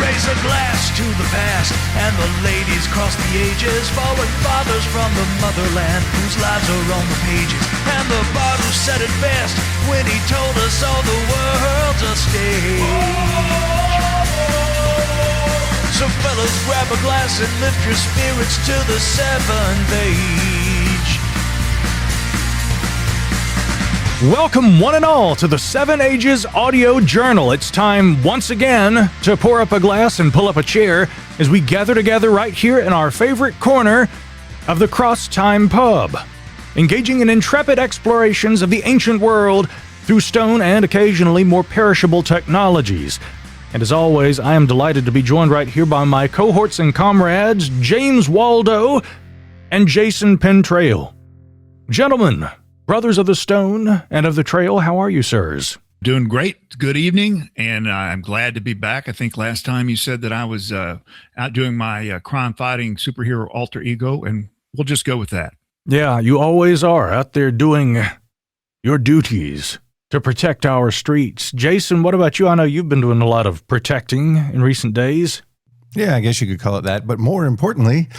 raise a glass to the past and the ladies cross the ages, fallen fathers from the motherland whose lives are on the pages. And the bard who said it best when he told us all the world's a stage. So fellas, grab a glass and lift your spirits to the seventh age. Welcome one and all to the Seven Ages Audio Journal. It's time once again to pour up a glass and pull up a chair as we gather together right here in our favorite corner of the Cross Time Pub, engaging in intrepid explorations of the ancient world through stone and occasionally more perishable technologies. And as always, I am delighted to be joined right here by my cohorts and comrades, James Waldo and Jason Pentrail. Gentlemen, brothers of the stone and of the trail, how are you, sirs? Doing great. Good evening, and I'm glad to be back. I think last time you said that I was out doing my crime-fighting superhero alter ego, and we'll just go with that. Yeah, you always are out there doing your duties to protect our streets. Jason, what about you? I know you've been doing a lot of protecting in recent days. Yeah, I guess you could call it that. But more importantly,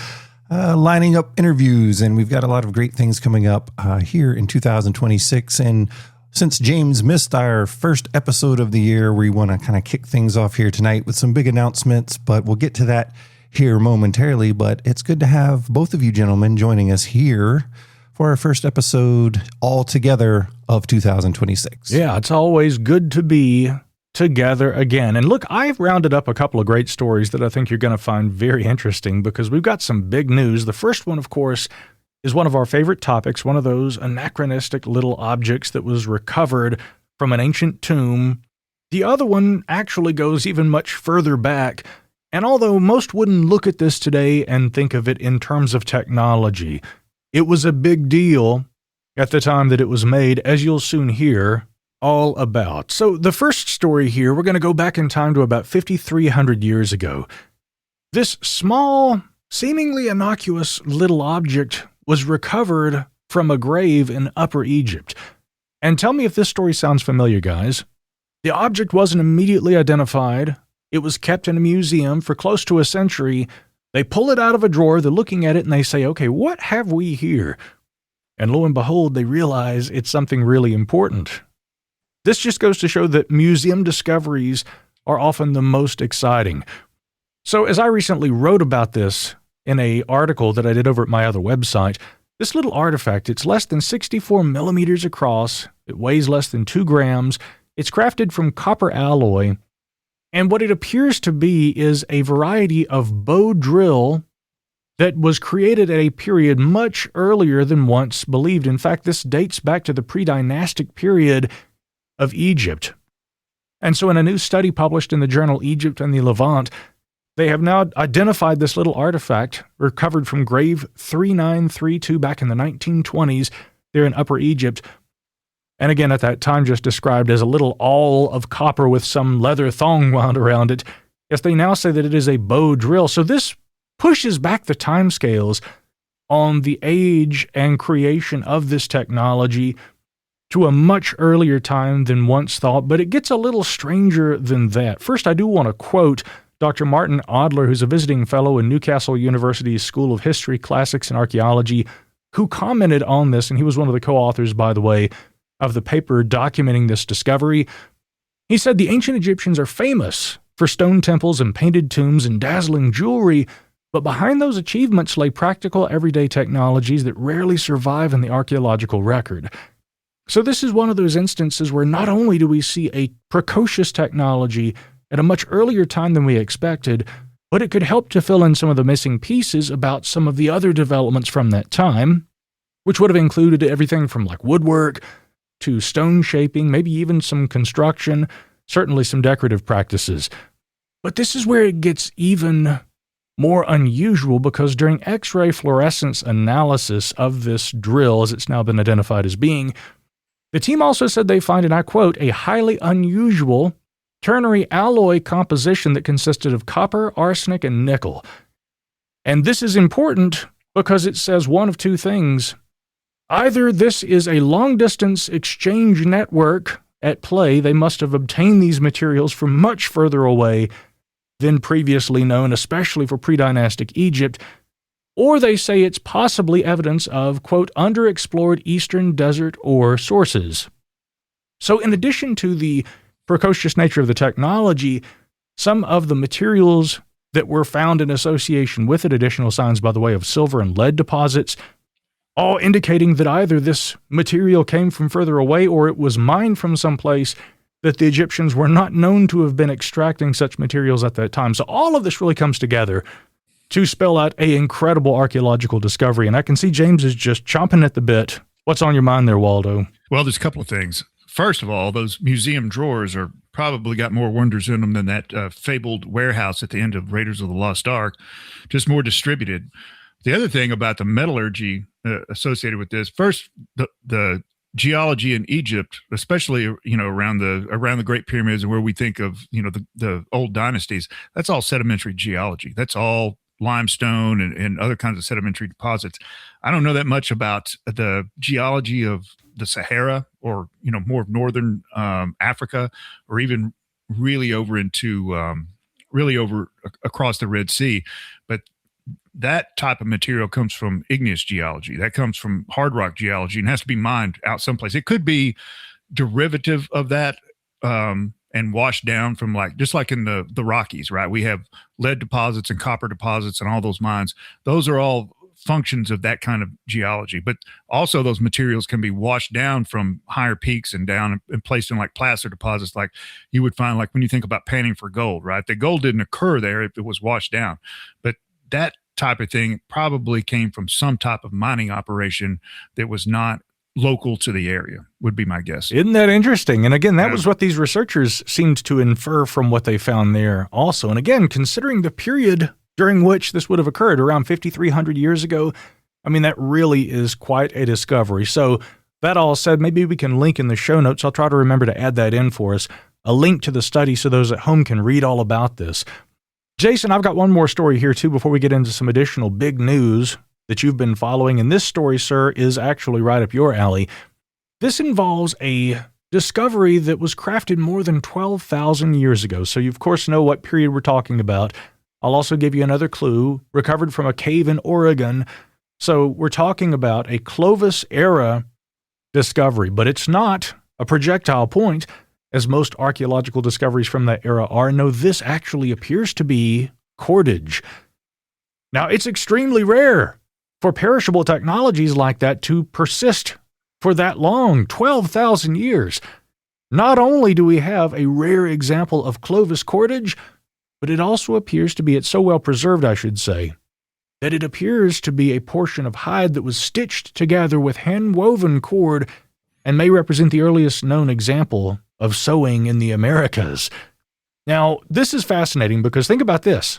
lining up interviews, and we've got a lot of great things coming up here in 2026. And since James missed our first episode of the year, we want to kind of kick things off here tonight with some big announcements, but we'll get to that here momentarily. But it's good to have both of you gentlemen joining us here for our first episode all together of 2026. Yeah, it's always good to be together again. And look, I've rounded up a couple of great stories that I think you're going to find very interesting because we've got some big news. The first one, of course, is one of our favorite topics, one of those anachronistic little objects that was recovered from an ancient tomb. The other one actually goes even much further back. And although most wouldn't look at this today and think of it in terms of technology, it was a big deal at the time that it was made, as you'll soon hear all about. So the first story here, we're going to go back in time to about 5,300 years ago. This small, seemingly innocuous little object was recovered from a grave in Upper Egypt. And tell me if this story sounds familiar, guys. The object wasn't immediately identified. It was kept in a museum for close to a century. They pull it out of a drawer, they're looking at it, and they say, okay, what have we here? And lo and behold, they realize it's something really important. This just goes to show that museum discoveries are often the most exciting. So as I recently wrote about this in an article that I did over at my other website, this little artifact, it's less than 64 millimeters across, it weighs less than 2 grams, it's crafted from copper alloy, and what it appears to be is a variety of bow drill that was created at a period much earlier than once believed. In fact, this dates back to the pre-dynastic period of Egypt. And so in a new study published in the journal Egypt and the Levant, they have now identified this little artifact recovered from grave 3932 back in the 1920s there in Upper Egypt. And again, at that time, just described as a little awl of copper with some leather thong wound around it. Yes, they now say that it is a bow drill. So this pushes back the timescales on the age and creation of this technology to a much earlier time than once thought, but it gets a little stranger than that. First, I do want to quote Dr. Martin Adler, who's a visiting fellow in Newcastle University's School of History, Classics, and Archaeology, who commented on this, and he was one of the co-authors, by the way, of the paper documenting this discovery. He said, the ancient Egyptians are famous for stone temples and painted tombs and dazzling jewelry, but behind those achievements lay practical everyday technologies that rarely survive in the archaeological record. So this is one of those instances where not only do we see a precocious technology at a much earlier time than we expected, but it could help to fill in some of the missing pieces about some of the other developments from that time, which would have included everything from like woodwork to stone shaping, maybe even some construction. certainly some decorative practices. But this is where it gets even more unusual, because during X-ray fluorescence analysis of this drill, as it's now been identified as being, the team also said they find, and I quote, a highly unusual ternary alloy composition that consisted of copper, arsenic, and nickel. And this is important because it says one of two things. Either this is a long-distance exchange network at play, they must have obtained these materials from much further away than previously known, especially for pre-dynastic Egypt, or they say it's possibly evidence of, quote, underexplored eastern desert ore sources. So in addition to the precocious nature of the technology, some of the materials that were found in association with it, additional signs by the way of silver and lead deposits, all indicating that either this material came from further away or it was mined from someplace that the Egyptians were not known to have been extracting such materials at that time. So all of this really comes together to spell out an incredible archaeological discovery. And I can see James is just chomping at the bit. What's on your mind there, Waldo? Well, there's a couple of things. First of all, those museum drawers are probably got more wonders in them than that fabled warehouse at the end of Raiders of the Lost Ark, just more distributed. The other thing about the metallurgy associated with this, first, the geology in Egypt, especially around the Great Pyramids and where we think of the old dynasties, that's all sedimentary geology. That's all limestone and other kinds of sedimentary deposits. I don't know that much about the geology of the Sahara or more of northern Africa, or even really over across the Red Sea, but that type of material comes from igneous geology. That comes from hard rock geology and has to be mined out someplace. It could be derivative of that and washed down from just like in the Rockies, right? We have lead deposits and copper deposits and all those mines. Those are all functions of that kind of geology. But also those materials can be washed down from higher peaks and down and placed in like placer deposits, like you would find like when you think about panning for gold, right? The gold didn't occur there if it was washed down. But that type of thing probably came from some type of mining operation that was not local to the area, would be my guess. Isn't that interesting? And again, that was what these researchers seemed to infer from what they found there also. And again, considering the period during which this would have occurred, around 5,300 years ago, I mean, that really is quite a discovery. So that all said, maybe we can link in the show notes. I'll try to remember to add that in for us, a link to the study so those at home can read all about this. Jason, I've got one more story here, too, before we get into some additional big news that you've been following. And this story, sir, is actually right up your alley. This involves a discovery that was crafted more than 12,000 years ago. So you, of course, know what period we're talking about. I'll also give you another clue, recovered from a cave in Oregon. So we're talking about a Clovis-era discovery, but it's not a projectile point, as most archaeological discoveries from that era are. No, this actually appears to be cordage. Now, it's extremely rare for perishable technologies like that to persist for that long, 12,000 years. Not only do we have a rare example of Clovis cordage, but it also appears to be, it's so well preserved, I should say, that it appears to be a portion of hide that was stitched together with hand-woven cord and may represent the earliest known example of sewing in the Americas. Now, this is fascinating because think about this.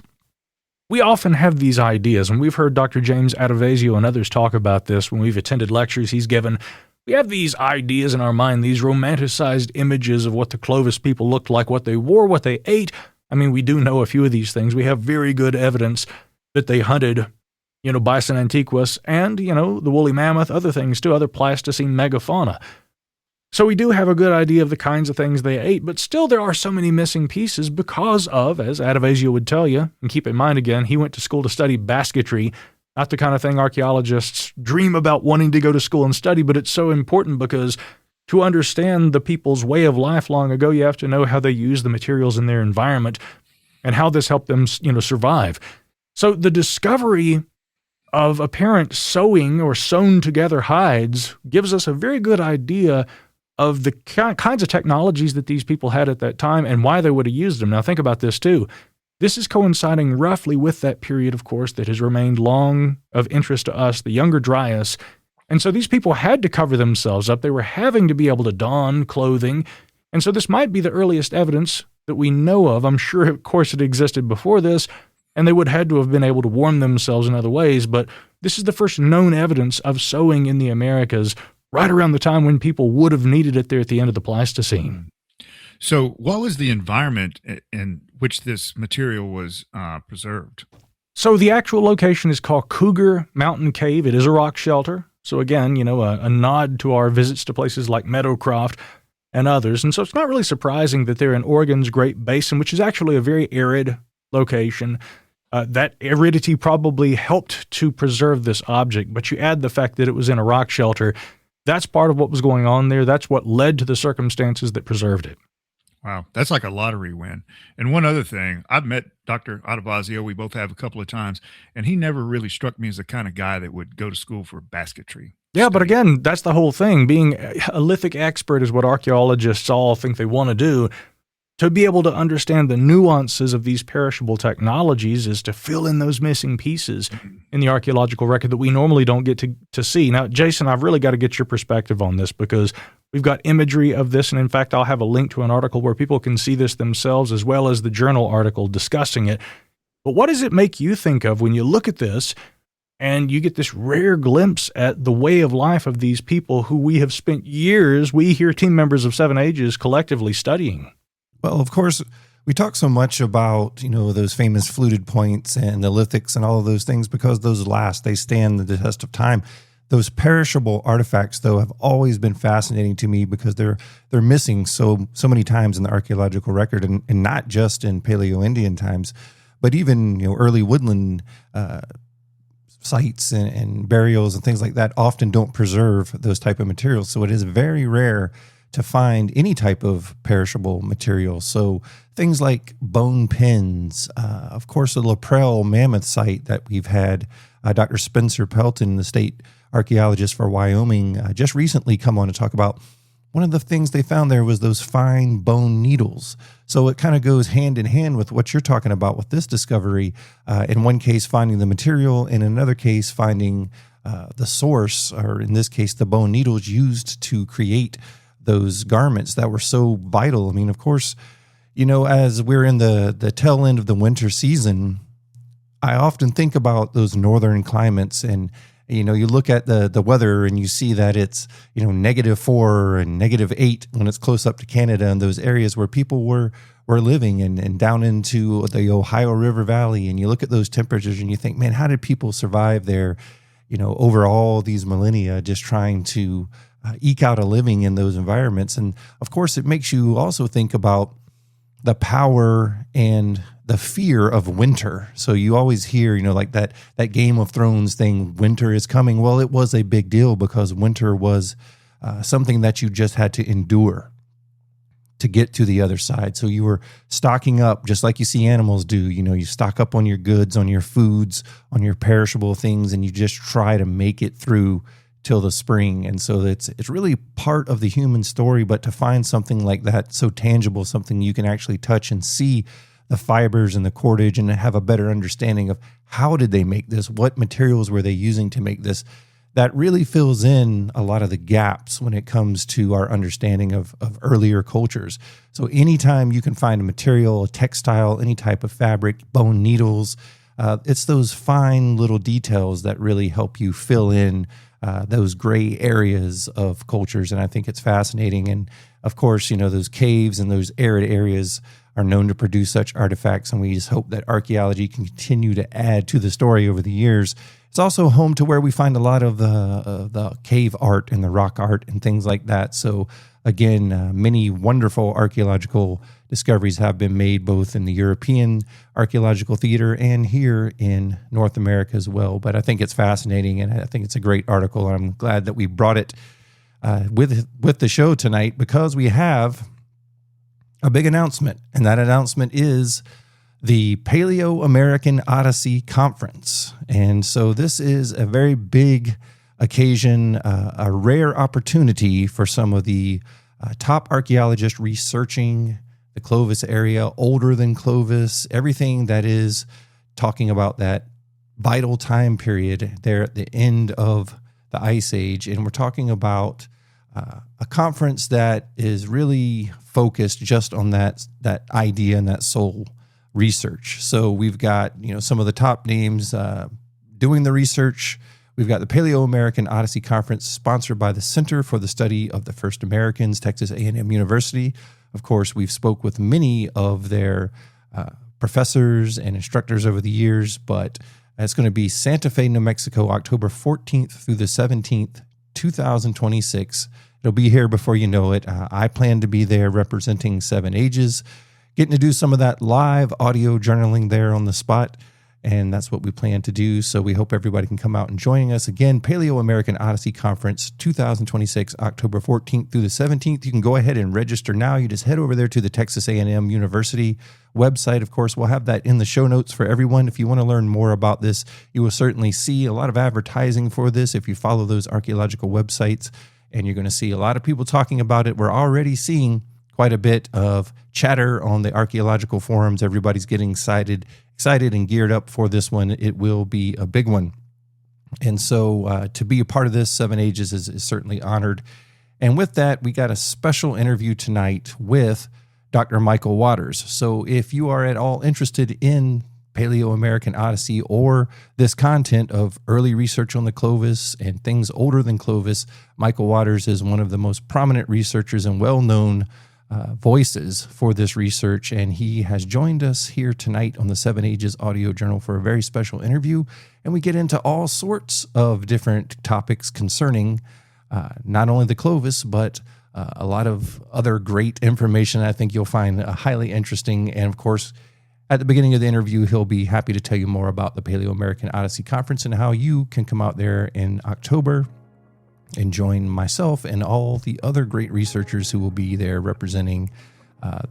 We often have these ideas, and we've heard Dr. James Adovasio and others talk about this when we've attended lectures he's given. We have these ideas in our mind, these romanticized images of what the Clovis people looked like, what they wore, what they ate. I mean, we do know a few of these things. We have very good evidence that they hunted, bison antiquus and, the woolly mammoth, other things too, other Pleistocene megafauna. So we do have a good idea of the kinds of things they ate, but still there are so many missing pieces because of, as Adovasio would tell you, and keep in mind again, he went to school to study basketry, not the kind of thing archaeologists dream about wanting to go to school and study, but it's so important because to understand the people's way of life long ago, you have to know how they use the materials in their environment and how this helped them, survive. So the discovery of apparent sewing or sewn together hides gives us a very good idea of the kinds of technologies that these people had at that time and why they would have used them. Now think about this too. This is coinciding roughly with that period, of course, that has remained long of interest to us, the Younger Dryas. And so these people had to cover themselves up. They were having to be able to don clothing And so this might be the earliest evidence that we know of. I'm sure, of course, it existed before this, and they would have had to have been able to warm themselves in other ways, but this is the first known evidence of sewing in the Americas right around the time when people would have needed it there at the end of the Pleistocene. So what was the environment in which this material was preserved? So the actual location is called Cougar Mountain Cave. It is a rock shelter. So again, a nod to our visits to places like Meadowcroft and others. And so it's not really surprising that they're in Oregon's Great Basin, which is actually a very arid location. That aridity probably helped to preserve this object, but you add the fact that it was in a rock shelter. That's part of what was going on there. That's what led to the circumstances that preserved it. Wow, that's like a lottery win. And one other thing, I've met Dr. Adavazio, we both have a couple of times, and he never really struck me as the kind of guy that would go to school for basketry. Yeah, but again, that's the whole thing. Being a lithic expert is what archaeologists all think they want to do. To be able to understand the nuances of these perishable technologies is to fill in those missing pieces in the archaeological record that we normally don't get to see. Now, Jason, I've really got to get your perspective on this because we've got imagery of this, and in fact, I'll have a link to an article where people can see this themselves as well as the journal article discussing it. But what does it make you think of when you look at this and you get this rare glimpse at the way of life of these people who we have spent years, we here, team members of Seven Ages, collectively studying? Well, of course, we talk so much about, those famous fluted points and the lithics and all of those things because those last, they stand the test of time. Those perishable artifacts, though, have always been fascinating to me because they're missing so many times in the archaeological record, and not just in Paleo-Indian times, but even early woodland sites and burials and things like that often don't preserve those type of materials. So it is very rare to find any type of perishable material. So things like bone pins, of course, the Laprelle Mammoth site that we've had, Dr. Spencer Pelton, the state archaeologist for Wyoming, just recently come on to talk about. One of the things they found there was those fine bone needles. So it kind of goes hand in hand with what you're talking about with this discovery. In one case, finding the material, in another case, finding the source, or in this case, the bone needles used to create those garments that were so vital. I mean, of course, as we're in the tail end of the winter season, I often think about those northern climates, and you look at the weather and you see that it's -4 and -8 when it's close up to Canada and those areas where people were living, and down into the Ohio River Valley, and you look at those temperatures and you think, man, how did people survive there over all these millennia, just trying to eke out a living in those environments. And of course, it makes you also think about the power and the fear of winter. So you always hear, like that Game of Thrones thing, winter is coming. Well, it was a big deal because winter was something that you just had to endure to get to the other side. So you were stocking up just like you see animals do. You stock up on your goods, on your foods, on your perishable things, and you just try to make it through till the spring. And so it's really part of the human story, but to find something like that so tangible, something you can actually touch and see the fibers and the cordage and have a better understanding of how did they make this, what materials were they using to make this, that really fills in a lot of the gaps when it comes to our understanding of earlier cultures. So anytime you can find a material, a textile, any type of fabric, bone needles, it's those fine little details that really help you fill in those gray areas of cultures. And I think it's fascinating. And of course, those caves and those arid areas are known to produce such artifacts. And we just hope that archaeology can continue to add to the story over the years. It's also home to where we find a lot of the cave art and the rock art and things like that. So again, many wonderful archaeological discoveries have been made both in the European archaeological theater and here in North America as well. But I think it's fascinating, and I think it's a great article. I'm glad that we brought it with the show tonight because we have a big announcement, and that announcement is the PaleoAmerican Odyssey Conference. And so this is a very big occasion, a rare opportunity for some of the top archaeologists researching the Clovis area, older than Clovis, everything that is talking about that vital time period there at the end of the Ice Age. And we're talking about a conference that is really focused just on that idea and that soul research. So we've got some of the top names doing the research. We've got the Paleo-American Odyssey Conference, sponsored by the Center for the Study of the First Americans, Texas A&M University. Of course, we've spoke with many of their professors and instructors over the years, but it's going to be Santa Fe, New Mexico, October 14th through the 17th, 2026. It'll be here before you know it. I plan to be there representing 7AJs, getting to do some of that live audio journaling there on the spot. And that's what we plan to do. So we hope everybody can come out and join us. Again, Paleo-American Odyssey Conference 2026, October 14th through the 17th. You can go ahead and register now. You just head over there to the Texas A&M University website. Of course, we'll have that in the show notes for everyone. If you want to learn more about this, you will certainly see a lot of advertising for this if you follow those archaeological websites. And you're going to see a lot of people talking about it. We're already seeing quite a bit of chatter on the archaeological forums. Everybody's getting excited and geared up for this one. It will be a big one. And so to be a part of this, 7AJs is certainly honored. And with that, we got a special interview tonight with Dr. Michael Waters. So if you are at all interested in Paleo-American Odyssey or this content of early research on the Clovis and things older than Clovis, Michael Waters is one of the most prominent researchers and well-known voices for this research, and he has joined us here tonight on the 7AJs audio journal for a very special interview, and we get into all sorts of different topics concerning not only the Clovis, but a lot of other great information I think you'll find highly interesting. And of course, at the beginning of the interview, he'll be happy to tell you more about the Paleo-American Odyssey Conference and how you can come out there in October and join myself and all the other great researchers who will be there representing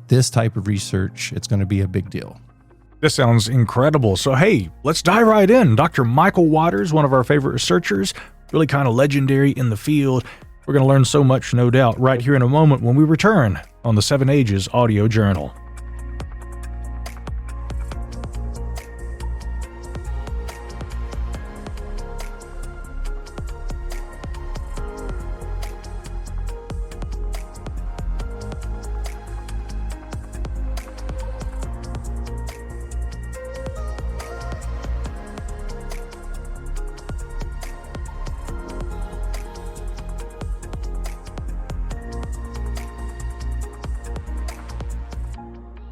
this type of research. It's going to be a big deal. This sounds incredible. So, hey, let's dive right in. Dr. Michael Waters, one of our favorite researchers, really kind of legendary in the field. We're going to learn so much, no doubt, right here in a moment when we return on the 7AJs audio journal.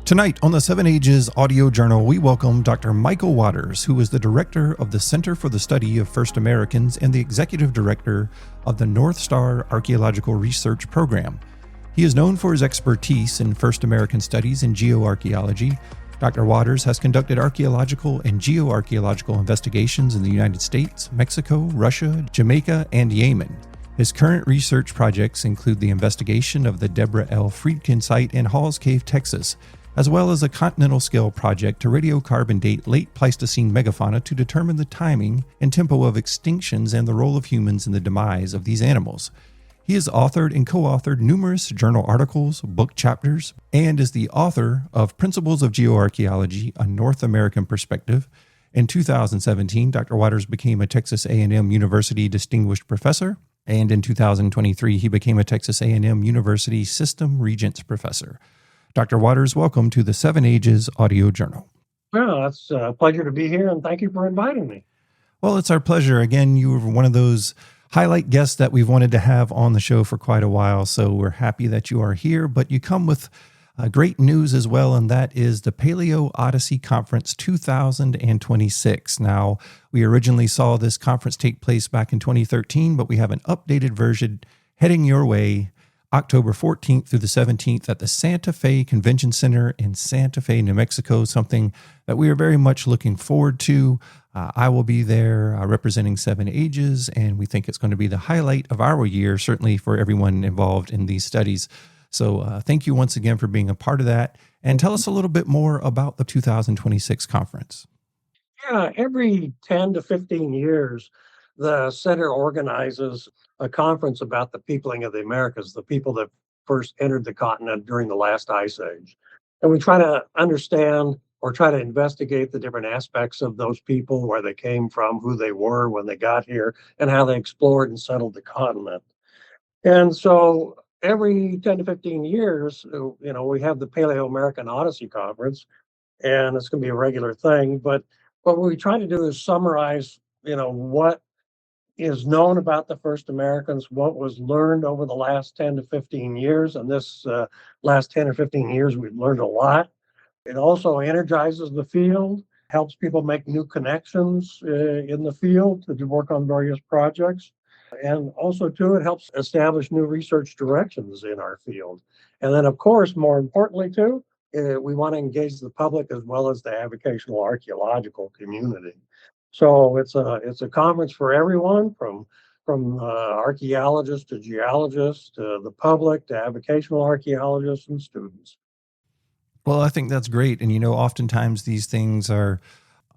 Tonight on the 7AJs audio journal, we welcome Dr. Michael Waters, who is the director of the Center for the Study of First Americans and the executive director of the North Star Archaeological Research Program. He is known for his expertise in First American studies and geoarchaeology. Dr. Waters has conducted archaeological and geoarchaeological investigations in the United States, Mexico, Russia, Jamaica, and Yemen. His current research projects include the investigation of the Debra L. Friedkin site in Halls Cave, Texas, as well as a continental-scale project to radiocarbon date late Pleistocene megafauna to determine the timing and tempo of extinctions and the role of humans in the demise of these animals. He has authored and co-authored numerous journal articles, book chapters, and is the author of Principles of Geoarchaeology, a North American Perspective. In 2017, Dr. Waters became a Texas A&M University Distinguished Professor, and in 2023, he became a Texas A&M University System Regents Professor. Dr. Waters, welcome to the 7AJs audio journal. Well, it's a pleasure to be here, and thank you for inviting me. Well, it's our pleasure. Again, you were one of those highlight guests that we've wanted to have on the show for quite a while, so we're happy that you are here. But you come with great news as well, and that is the Paleo Odyssey Conference 2026. Now, we originally saw this conference take place back in 2013, but we have an updated version heading your way October 14th through the 17th at the Santa Fe Convention Center in Santa Fe, New Mexico, something that we are very much looking forward to. I will be there representing 7AJs, and we think it's going to be the highlight of our year, certainly for everyone involved in these studies. So thank you once again for being a part of that. And tell us a little bit more about the 2026 conference. Yeah, every 10 to 15 years, the center organizes a conference about the peopling of the Americas, the people that first entered the continent during the last ice age. And we try to understand or try to investigate the different aspects of those people, where they came from, who they were when they got here, and how they explored and settled the continent. And so every 10 to 15 years, we have the Paleo-American Odyssey Conference, and it's going to be a regular thing. But what we try to do is summarize, what is known about the first Americans, what was learned over the last 10 to 15 years. And this last 10 or 15 years, we've learned a lot. It also energizes the field, helps people make new connections in the field to work on various projects. And also, too, it helps establish new research directions in our field. And then, of course, more importantly, too, we want to engage the public as well as the avocational archaeological community. So it's a conference for everyone, from archaeologists to geologists to the public to avocational archaeologists and students. Well, I think that's great. And, oftentimes these things are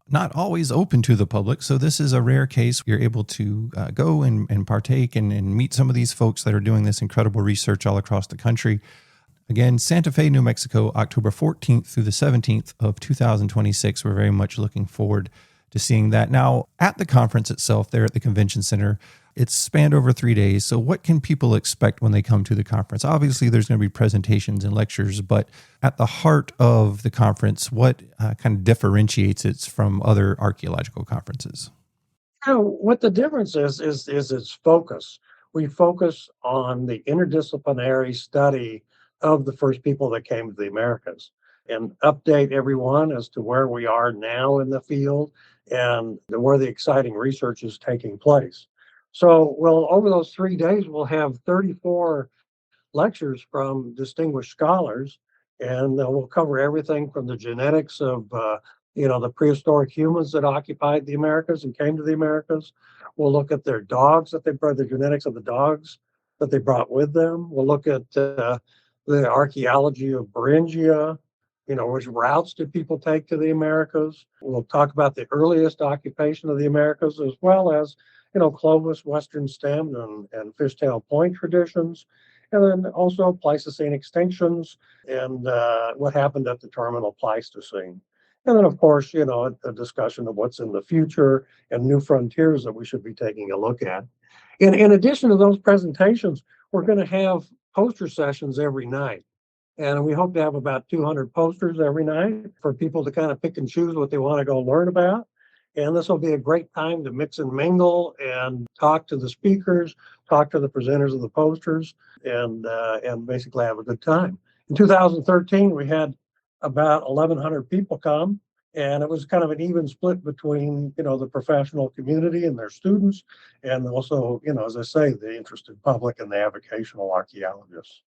not always open to the public. So this is a rare case. You're able to go and partake and meet some of these folks that are doing this incredible research all across the country. Again, Santa Fe, New Mexico, October 14th through the 17th of 2026. We're very much looking forward to seeing that. Now, at the conference itself, there at the convention center, it's spanned over 3 days. So what can people expect when they come to the conference? Obviously, there's going to be presentations and lectures, but at the heart of the conference, what kind of differentiates it from other archaeological conferences? What the difference is its focus. We focus on the interdisciplinary study of the first people that came to the Americas and update everyone as to where we are now in the field and where the exciting research is taking place. So, over those 3 days, we'll have 34 lectures from distinguished scholars, and we'll cover everything from the genetics of, the prehistoric humans that occupied the Americas and came to the Americas. We'll look at their dogs that they brought, the genetics of the dogs that they brought with them. We'll look at the archaeology of Beringia. Which routes did people take to the Americas? We'll talk about the earliest occupation of the Americas, as well as, Clovis, Western stemmed, and fishtail point traditions, and then also Pleistocene extinctions and what happened at the terminal Pleistocene. And then, of course, a discussion of what's in the future and new frontiers that we should be taking a look at. In addition to those presentations, we're going to have poster sessions every night. And we hope to have about 200 posters every night for people to kind of pick and choose what they want to go learn about. And this will be a great time to mix and mingle and talk to the speakers, talk to the presenters of the posters, and basically have a good time. In 2013, we had about 1,100 people come, and it was kind of an even split between, the professional community and their students, and also, as I say, the interested public and the avocational archaeologists.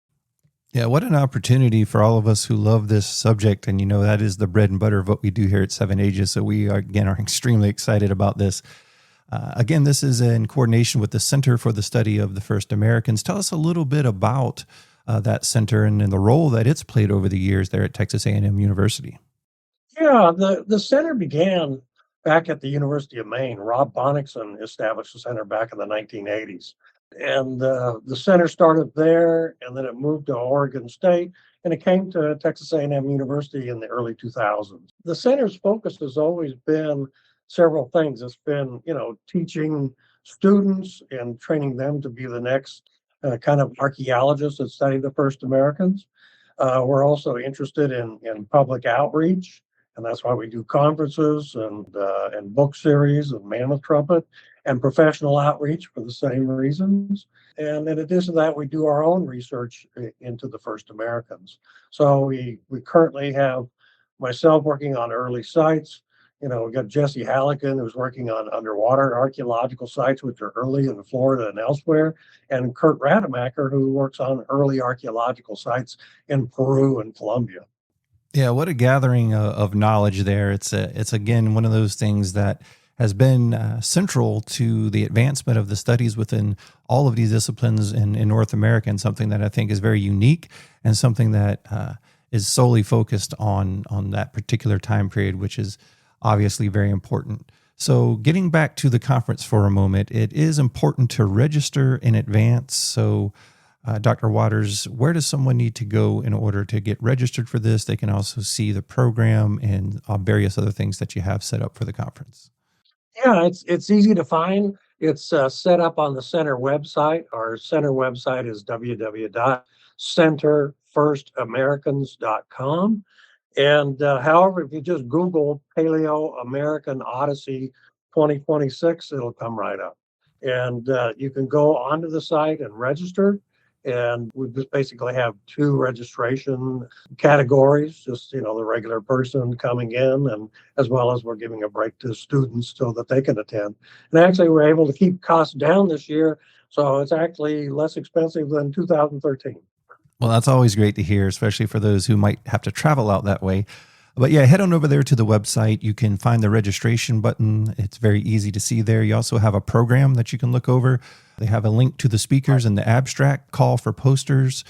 Yeah, what an opportunity for all of us who love this subject. And, that is the bread and butter of what we do here at 7AJ. So we are extremely excited about this. Again, this is in coordination with the Center for the Study of the First Americans. Tell us a little bit about that center and the role that it's played over the years there at Texas A&M University. Yeah, the center began back at the University of Maine. Rob Bonnickson established the center back in the 1980s. And the center started there, and then it moved to Oregon State, and it came to Texas A&M University in the early 2000s. The center's focus has always been several things. It's been, teaching students and training them to be the next kind of archaeologists that study the first Americans. We're also interested in public outreach, and that's why we do conferences and book series and Mammoth Trumpet, and professional outreach for the same reasons. And in addition to that, we do our own research into the first Americans. So we currently have myself working on early sites. We've got Jesse Halligan, who's working on underwater archaeological sites, which are early in Florida and elsewhere, and Kurt Rademacher, who works on early archaeological sites in Peru and Colombia. Yeah, what a gathering of knowledge there. It's again one of those things that has been central to the advancement of the studies within all of these disciplines in North America, and something that I think is very unique and something that is solely focused on that particular time period, which is obviously very important. So getting back to the conference for a moment, it is important to register in advance. So Dr. Waters, where does someone need to go in order to get registered for this? They can also see the program and various other things that you have set up for the conference. Yeah, it's easy to find. It's set up on the center website. Our center website is www.centerfirstamericans.com. And however, if you just Google Paleo-American Odyssey 2026, it'll come right up. And you can go onto the site and register. And we just basically have two registration categories, just, the regular person coming in, and as well as we're giving a break to students so that they can attend. And actually, we're able to keep costs down this year. So it's actually less expensive than 2013. Well, that's always great to hear, especially for those who might have to travel out that way. But yeah, head on over there to the website. You can find the registration button. It's very easy to see there. You also have a program that you can look over. They have a link to the speakers and the abstract, call for posters.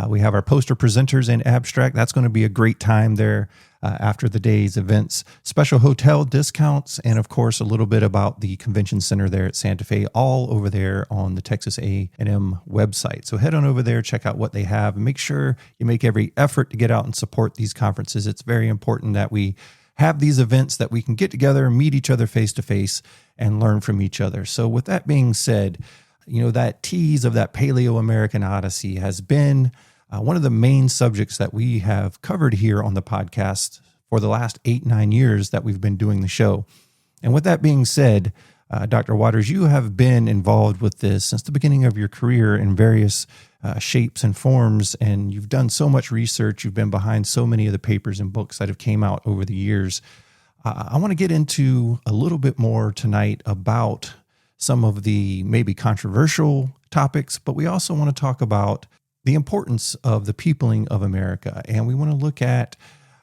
We have our poster presenters and abstract. That's going to be a great time there after the day's events. Special hotel discounts, and of course, a little bit about the convention center there at Santa Fe, all over there on the Texas A&M website. So head on over there, check out what they have, and make sure you make every effort to get out and support these conferences. It's very important that we have these events that we can get together, meet each other face to face, and learn from each other. So with that being said, that tease of that Paleo-American Odyssey has been one of the main subjects that we have covered here on the podcast for the last 8-9 years that we've been doing the show. And with that being said, Dr. Waters, you have been involved with this since the beginning of your career in various shapes and forms, and you've done so much research. You've been behind so many of the papers and books that have came out over the years. I want to get into a little bit more tonight about some of the maybe controversial topics, but we also want to talk about the importance of the peopling of America. And we want to look at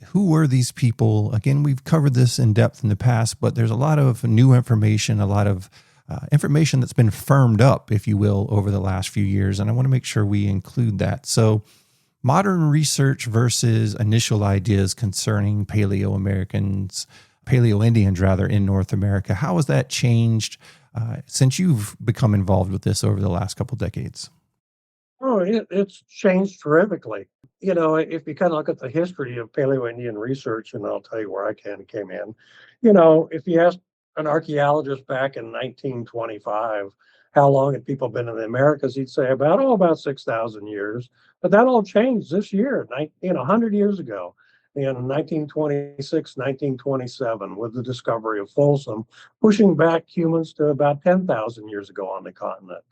who were these people. Again, we've covered this in depth in the past, but there's a lot of new information, a lot of information that's been firmed up, if you will, over the last few years. And I want to make sure we include that. So modern research versus initial ideas concerning Paleo-Americans, Paleo-Indians rather, in North America. How has that changed since you've become involved with this over the last couple decades? Oh, it's changed terrifically. If you kind of look at the history of Paleo-Indian research, and I'll tell you where I came in, if you ask an archaeologist back in 1925, how long had people been in the Americas, he'd say about 6,000 years. But that all changed this year, 100 years ago, in 1926, 1927, with the discovery of Folsom, pushing back humans to about 10,000 years ago on the continent.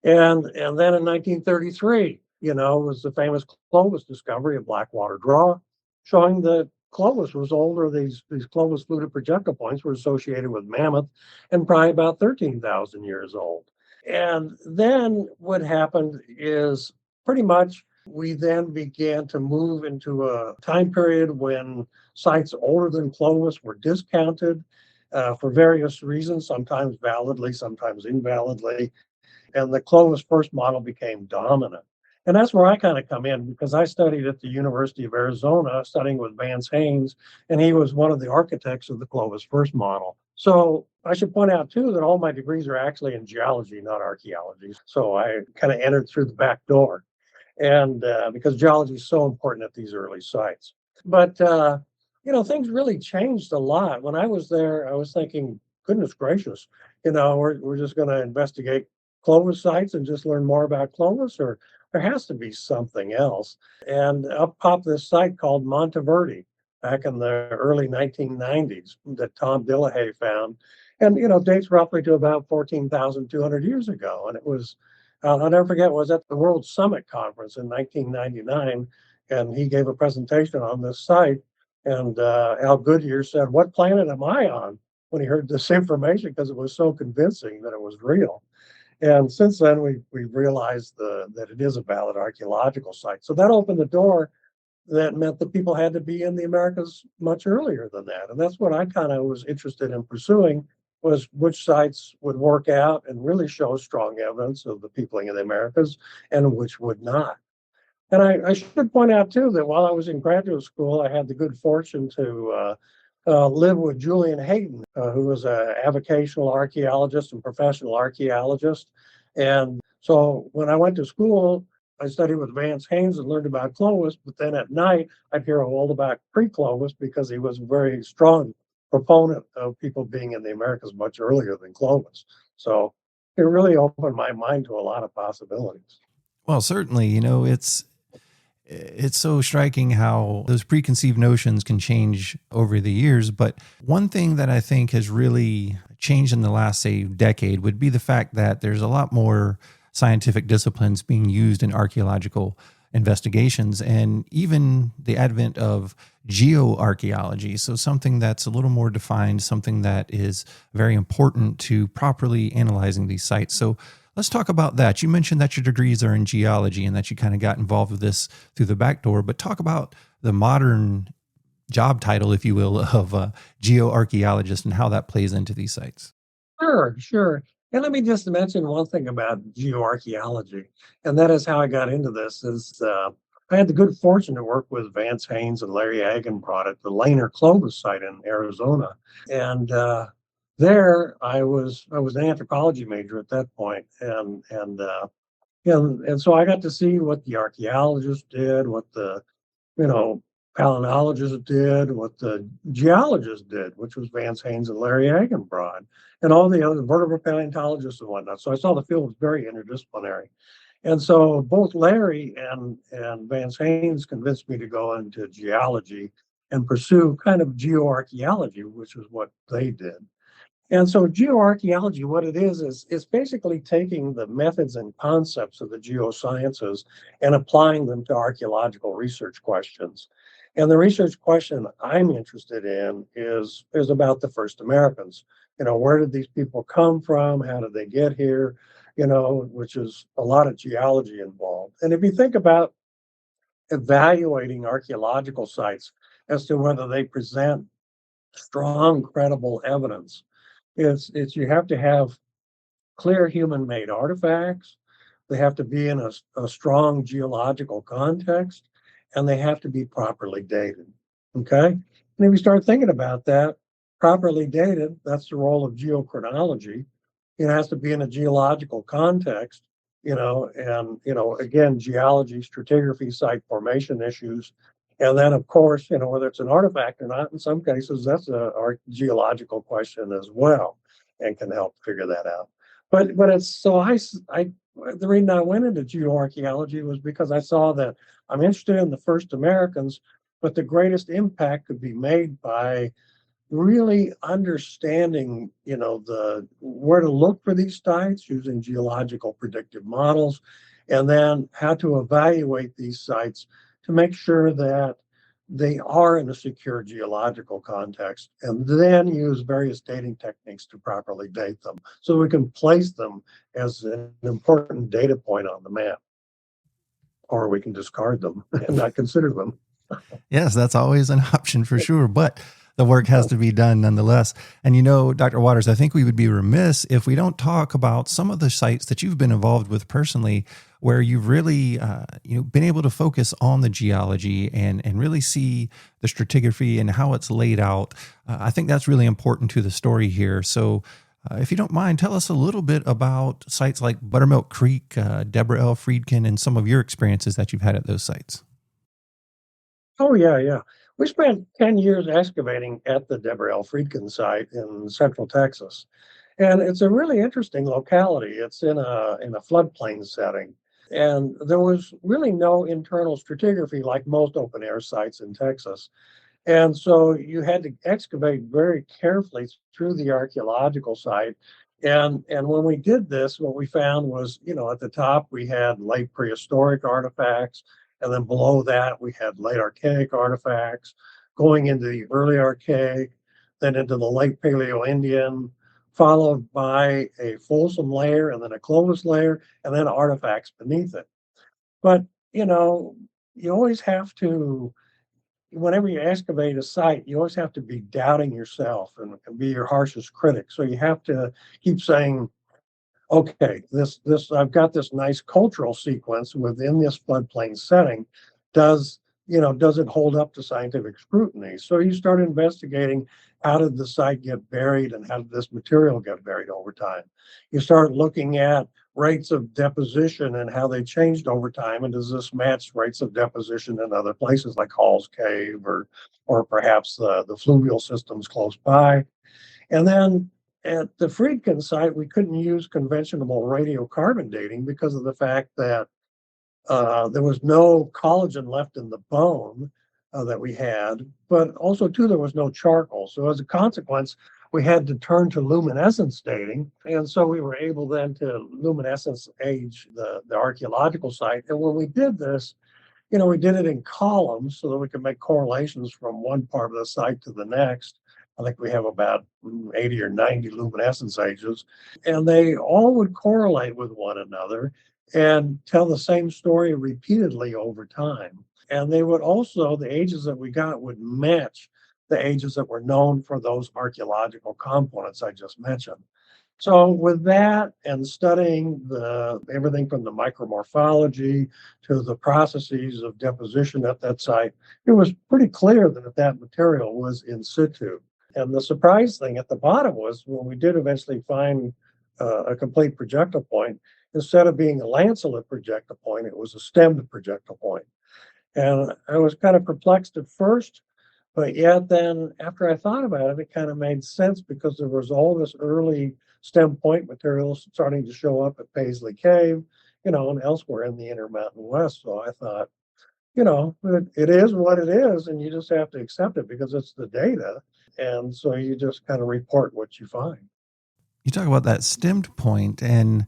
And then in 1933, was the famous Clovis discovery of Blackwater Draw, showing that Clovis was older. These Clovis fluted projectile points were associated with Mammoth and probably about 13,000 years old. And then what happened is pretty much we then began to move into a time period when sites older than Clovis were discounted for various reasons, sometimes validly, sometimes invalidly. And the Clovis first model became dominant. And that's where I kind of come in, because I studied at the University of Arizona, studying with Vance Haynes, and he was one of the architects of the Clovis first model. So I should point out, too, that all my degrees are actually in geology, not archaeology. So I kind of entered through the back door, and because geology is so important at these early sites. But, things really changed a lot. When I was there, I was thinking, goodness gracious, we're just going to investigate Clovis sites and just learn more about Clovis, or there has to be something else. And up popped this site called Monteverde back in the early 1990s that Tom Dillahay found, and dates roughly to about 14,200 years ago. And it was, I'll never forget, it was at the World Summit Conference in 1999, and he gave a presentation on this site. And Al Goodyear said, "What planet am I on?" when he heard this information, because it was so convincing that it was real. And since then, we've realized that it is a valid archaeological site. So that opened the door. That meant that people had to be in the Americas much earlier than that. And that's what I kind of was interested in pursuing, was which sites would work out and really show strong evidence of the peopling of the Americas and which would not. And I should point out, too, that while I was in graduate school, I had the good fortune to live with Julian Hayden, who was an avocational archaeologist and professional archaeologist. And so when I went to school, I studied with Vance Haynes and learned about Clovis, but then at night, I'd hear all about pre-Clovis, because he was a very strong proponent of people being in the Americas much earlier than Clovis. So it really opened my mind to a lot of possibilities. Well, certainly, it's so striking how those preconceived notions can change over the years. But one thing that I think has really changed in the last, say, decade would be the fact that there's a lot more scientific disciplines being used in archaeological investigations, and even the advent of geoarchaeology. So something that's a little more defined, something that is very important to properly analyzing these sites. So let's talk about that. You mentioned that your degrees are in geology and that you kind of got involved with this through the back door, but talk about the modern job title, if you will, of geoarchaeologist and how that plays into these sites. Sure, sure. And let me just mention one thing about geoarchaeology, and that is how I got into this. I had the good fortune to work with Vance Haynes and Larry Agenbrod at the Laner Clovis site in Arizona, and there I was an anthropology major at that point, and so I got to see what the archaeologists did, what the you know, palynologists did, what the geologists did, which was Vance Haynes and Larry Agenbrod, and all the other vertebrate paleontologists and whatnot. So I saw the field was very interdisciplinary. And so both Larry and Vance Haynes convinced me to go into geology and pursue kind of geoarchaeology, which is what they did. And so geoarchaeology, what it is basically taking the methods and concepts of the geosciences and applying them to archaeological research questions. And the research question I'm interested in is about the first Americans. Where did these people come from? How did they get here? Which is a lot of geology involved. And if you think about evaluating archaeological sites as to whether they present strong, credible evidence, it's you have to have clear human-made artifacts. They have to be in a strong geological context, and they have to be properly dated. Okay, and if you start thinking about that, properly dated, that's the role of geochronology. It has to be in a geological context. And again, geology, stratigraphy, site formation issues. And then, of course, whether it's an artifact or not, in some cases, that's a geological question as well, and can help figure that out. But it's so the reason I went into geoarchaeology was because I saw that I'm interested in the first Americans, but the greatest impact could be made by really understanding, the where to look for these sites using geological predictive models, and then how to evaluate these sites to make sure that they are in a secure geological context, and then use various dating techniques to properly date them so we can place them as an important data point on the map, or we can discard them and not consider them. Yes, that's always an option for sure, but the work has to be done nonetheless. And Dr. Waters, I think we would be remiss if we don't talk about some of the sites that you've been involved with personally, where you've really been able to focus on the geology and really see the stratigraphy and how it's laid out. I think that's really important to the story here. So if you don't mind, tell us a little bit about sites like Buttermilk Creek, Debra L. Friedkin, and some of your experiences that you've had at those sites. Oh, yeah, yeah. We spent 10 years excavating at the Debra L. Friedkin site in central Texas. And it's a really interesting locality. It's in a floodplain setting. And there was really no internal stratigraphy like most open air sites in Texas. And so you had to excavate very carefully through the archaeological site. And when we did this, what we found was, at the top we had late prehistoric artifacts, and then below that we had late archaic artifacts, going into the early archaic, then into the late Paleo-Indian, followed by a Folsom layer and then a Clovis layer, and then artifacts beneath it. But, you always have to, whenever you excavate a site, you always have to be doubting yourself and be your harshest critic. So you have to keep saying, okay, this I've got this nice cultural sequence within this floodplain setting. Does it hold up to scientific scrutiny? So you start investigating, how did the site get buried and how did this material get buried over time? You start looking at rates of deposition and how they changed over time, and does this match rates of deposition in other places like Hall's Cave or perhaps the fluvial systems close by? And then At the Friedkin site, we couldn't use conventional radiocarbon dating because of the fact that there was no collagen left in the bone that we had, but also, too, there was no charcoal. So as a consequence, we had to turn to luminescence dating. And so we were able then to luminescence age the archaeological site. And when we did this, we did it in columns so that we could make correlations from one part of the site to the next. I think we have about 80 or 90 luminescence ages, and they all would correlate with one another and tell the same story repeatedly over time. And they would also, the ages that we got would match the ages that were known for those archaeological components I just mentioned. So with that and studying everything from the micromorphology to the processes of deposition at that site, it was pretty clear that that material was in situ. And the surprise thing at the bottom was when we did eventually find a complete projectile point, instead of being a lanceolate projectile point, it was a stemmed projectile point. And I was kind of perplexed at first, but yet then after I thought about it, it kind of made sense because there was all this early stem point material starting to show up at Paisley Cave, and elsewhere in the Intermountain West. So I thought, it is what it is, and you just have to accept it because it's the data. And so you just kind of report what you find. You talk about that stemmed point, and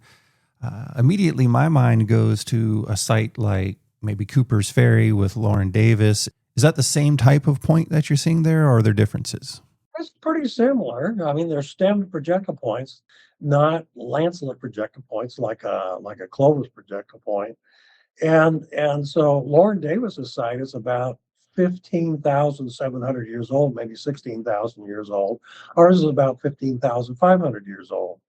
immediately my mind goes to a site like maybe Cooper's Ferry with Lauren Davis. Is that the same type of point that you're seeing there, or are there differences? It's pretty similar. I mean, they're stemmed projectile points, not lanceolate projectile points like a Clovis projectile point. And so Lauren Davis's site is about 15,700 years old, maybe 16,000 years old. Ours is about 15,500 years old.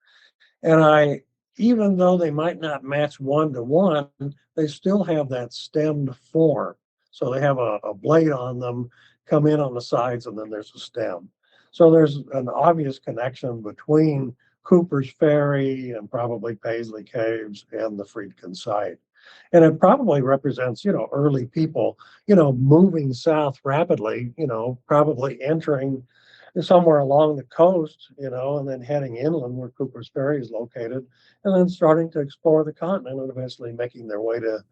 And even though they might not match one to one, they still have that stemmed form. So they have a blade on them, come in on the sides, and then there's a stem. So there's an obvious connection between Cooper's Ferry and probably Paisley Caves and the Friedkin site. And it probably represents, early people, moving south rapidly, probably entering somewhere along the coast, and then heading inland where Cooper's Ferry is located, and then starting to explore the continent and eventually making their way to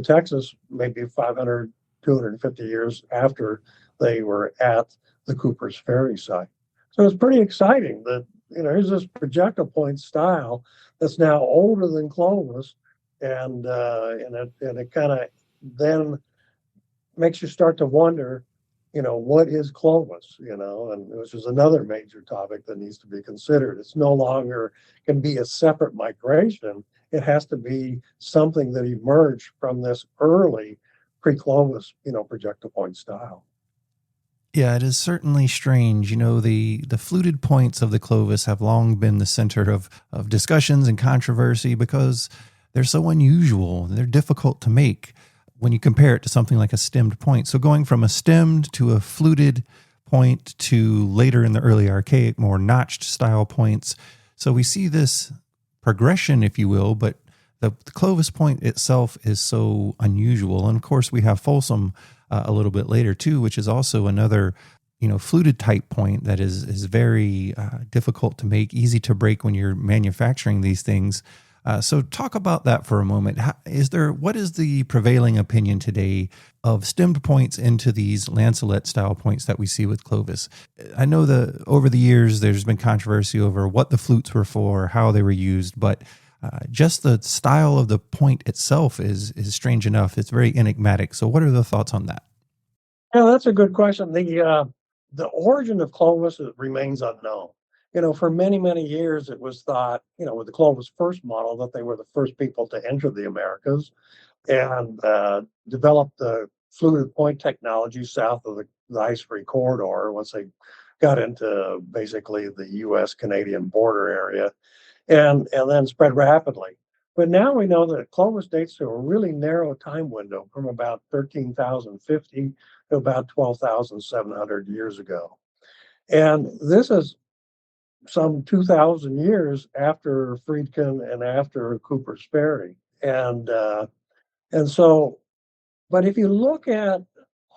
Texas, maybe 500, 250 years after they were at the Cooper's Ferry site. So it's pretty exciting that, here's this projectile point style that's now older than Clovis, and it kind of then makes you start to wonder, what is Clovis, and which is another major topic that needs to be considered. It's no longer can be a separate migration. It has to be something that emerged from this early pre-Clovis, projectile point style. Yeah, it is certainly strange. The fluted points of the Clovis have long been the center of discussions and controversy because they're so unusual. They're difficult to make when you compare it to something like a stemmed point. So going from a stemmed to a fluted point to later in the early archaic, more notched style points. So we see this progression, if you will, but the Clovis point itself is so unusual. And of course, we have Folsom a little bit later too, which is also another, fluted type point that is very difficult to make, easy to break when you're manufacturing these things. So talk about that for a moment. What is the prevailing opinion today of stemmed points into these lanceolate style points that we see with Clovis? I know that over the years, there's been controversy over what the flutes were for, how they were used, but just the style of the point itself is strange enough. It's very enigmatic. So what are the thoughts on that? Yeah, that's a good question. The origin of Clovis remains unknown. For many, many years, it was thought, with the Clovis first model, that they were the first people to enter the Americas and develop the fluted point technology south of the ice-free corridor once they got into basically the U.S.-Canadian border area and then spread rapidly. But now we know that Clovis dates to a really narrow time window from about 13,050 to about 12,700 years ago. And this is some 2,000 years after Friedkin and after Cooper's Ferry. And so, but if you look at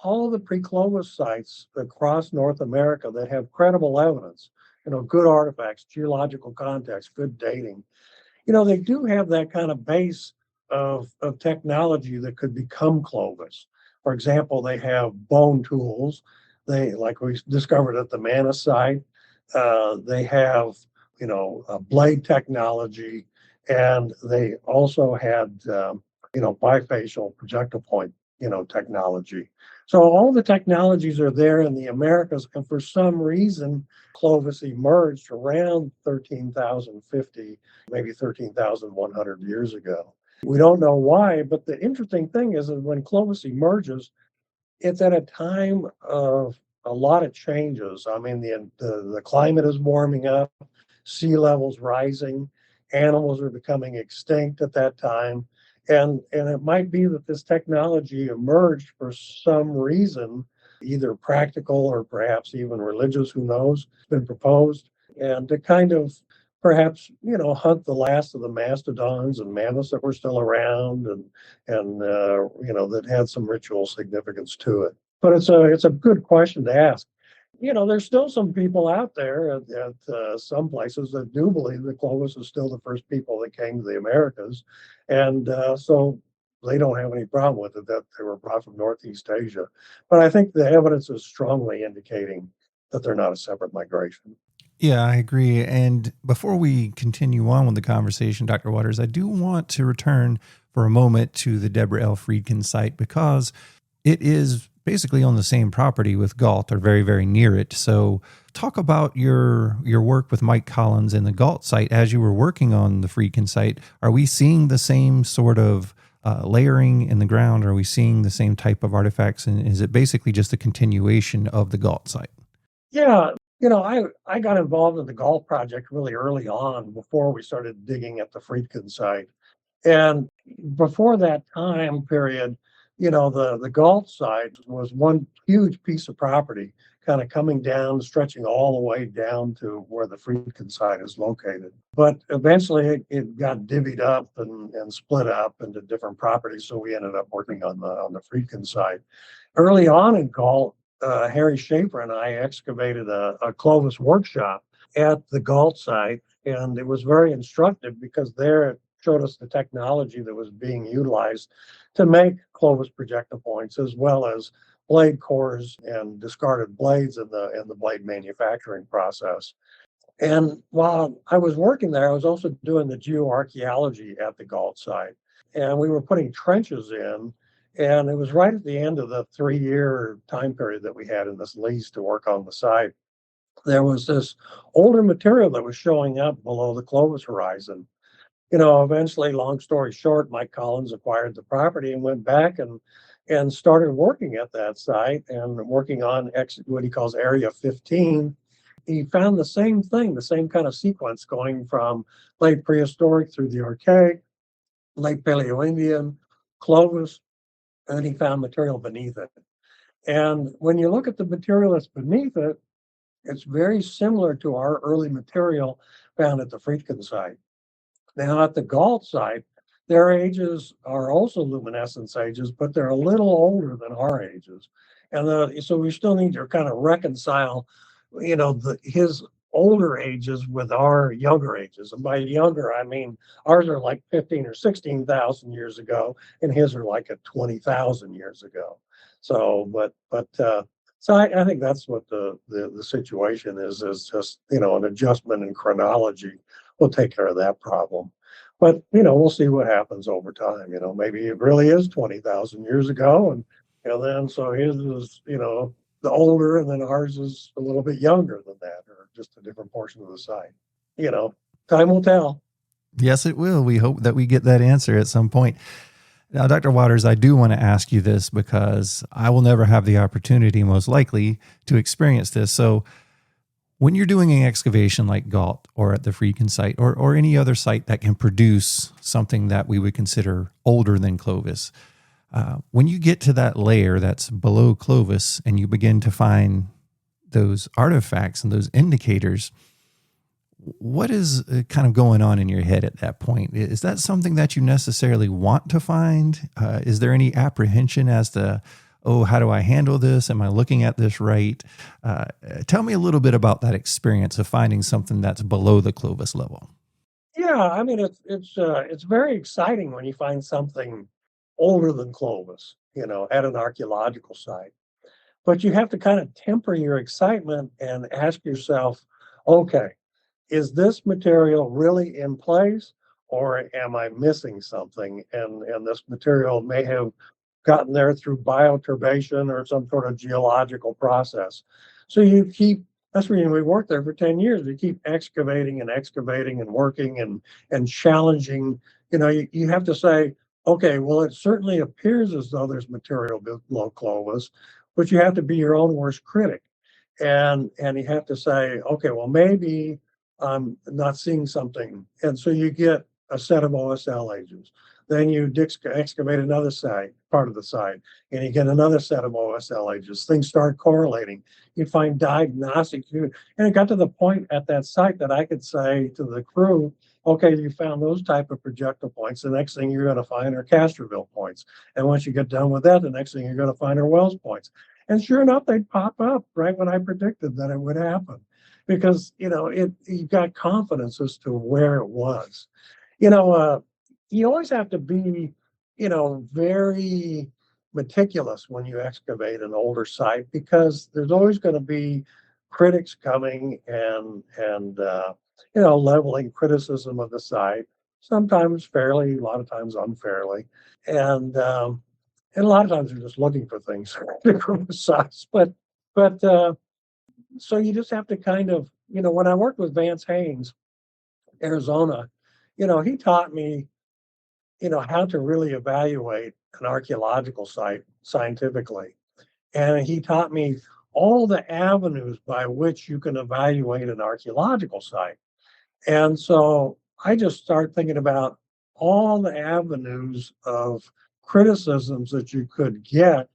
all the pre-Clovis sites across North America that have credible evidence, good artifacts, geological context, good dating. They do have that kind of base of technology that could become Clovis. For example, they have bone tools. They, like we discovered at the Mana site, they have, blade technology, and they also had, bifacial projectile point, technology. So all the technologies are there in the Americas, and for some reason, Clovis emerged around 13,050, maybe 13,100 years ago. We don't know why, but the interesting thing is that when Clovis emerges, it's at a time of a lot of changes. I mean, the climate is warming up, sea levels rising, animals are becoming extinct at that time. And it might be that this technology emerged for some reason, either practical or perhaps even religious, who knows, it's been proposed, and to kind of perhaps, hunt the last of the mastodons and mammoths that were still around and that had some ritual significance to it. But it's a good question to ask. There's still some people out there at some places that do believe that Clovis is still the first people that came to the Americas. And so they don't have any problem with it, that they were brought from Northeast Asia. But I think the evidence is strongly indicating that they're not a separate migration. Yeah, I agree. And before we continue on with the conversation, Dr. Waters, I do want to return for a moment to the Debra L. Friedkin site, because it is basically on the same property with Galt, or very, very near it. So talk about your work with Mike Collins and the Galt site as you were working on the Friedkin site. Are we seeing the same sort of layering in the ground? Are we seeing the same type of artifacts? And is it basically just a continuation of the Galt site? Yeah. I got involved in the Galt project really early on, before we started digging at the Friedkin site. And before that time period, the Galt site was one huge piece of property, kind of coming down, stretching all the way down to where the Friedkin site is located. But eventually it got divvied up and split up into different properties. So we ended up working on the Friedkin site. Early on in Galt, Harry Schaefer and I excavated a Clovis workshop at the Galt site, and it was very instructive because there it showed us the technology that was being utilized to make Clovis projectile points, as well as blade cores and discarded blades in the blade manufacturing process. And while I was working there, I was also doing the geoarchaeology at the Galt site, and we were putting trenches in. And it was right at the end of the 3-year time period that we had in this lease to work on the site. There was this older material that was showing up below the Clovis horizon. Eventually, long story short, Mike Collins acquired the property and went back and started working at that site and working on what he calls Area 15. He found the same thing, the same kind of sequence going from late prehistoric through the Archaic, late Paleo-Indian, Clovis, and then he found material beneath it. And when you look at the material that's beneath it, it's very similar to our early material found at the Friedkin site. Now, at the Galt site, their ages are also luminescence ages, but they're a little older than our ages. And so we still need to kind of reconcile, his older ages with our younger ages. And by younger, I mean ours are like 15 or 16,000 years ago, and his are like at 20,000 years ago. So, so I think that's what the situation is just, an adjustment in chronology will take care of that problem. But, we'll see what happens over time. Maybe it really is 20,000 years ago. And, then so his is, the older, and then ours is a little bit younger than that, or just a different portion of the site. Time will tell. Yes, it will. We hope that we get that answer at some point. Now, Dr. Waters, I do want to ask you this because I will never have the opportunity, most likely, to experience this. So when you're doing an excavation like Galt or at the Friedkin site or any other site that can produce something that we would consider older than Clovis, when you get to that layer that's below Clovis and you begin to find those artifacts and those indicators, what is kind of going on in your head at that point? Is that something that you necessarily want to find? Is there any apprehension as to, oh, how do I handle this? Am I looking at this right? Tell me a little bit about that experience of finding something that's below the Clovis level. Yeah, I mean it's very exciting when you find something older than Clovis, at an archaeological site. But you have to kind of temper your excitement and ask yourself, okay, is this material really in place, or am I missing something? And this material may have gotten there through bioturbation or some sort of geological process. So that's the reason we worked there for 10 years. We keep excavating and excavating and working and challenging. You have to say, okay, well, it certainly appears as though there's material below Clovis, but you have to be your own worst critic. And you have to say, okay, well, maybe I'm not seeing something. And so you get a set of OSL agents. Then you excavate another part of the site, and you get another set of OSL agents. Things start correlating. You find diagnostic. And it got to the point at that site that I could say to the crew, okay, you found those type of projectile points. The next thing you're going to find are Castroville points. And once you get done with that, the next thing you're going to find are Wells points. And sure enough, they'd pop up right when I predicted that it would happen. Because, you got confidence as to where it was. You always have to be, very meticulous when you excavate an older site, because there's always going to be critics coming and leveling criticism of the site, sometimes fairly, a lot of times unfairly, and a lot of times they're just looking for things to criticize. But so you just have to kind of, when I worked with Vance Haynes, Arizona, he taught me, how to really evaluate an archaeological site scientifically. And he taught me all the avenues by which you can evaluate an archaeological site. And so I just start thinking about all the avenues of criticisms that you could get.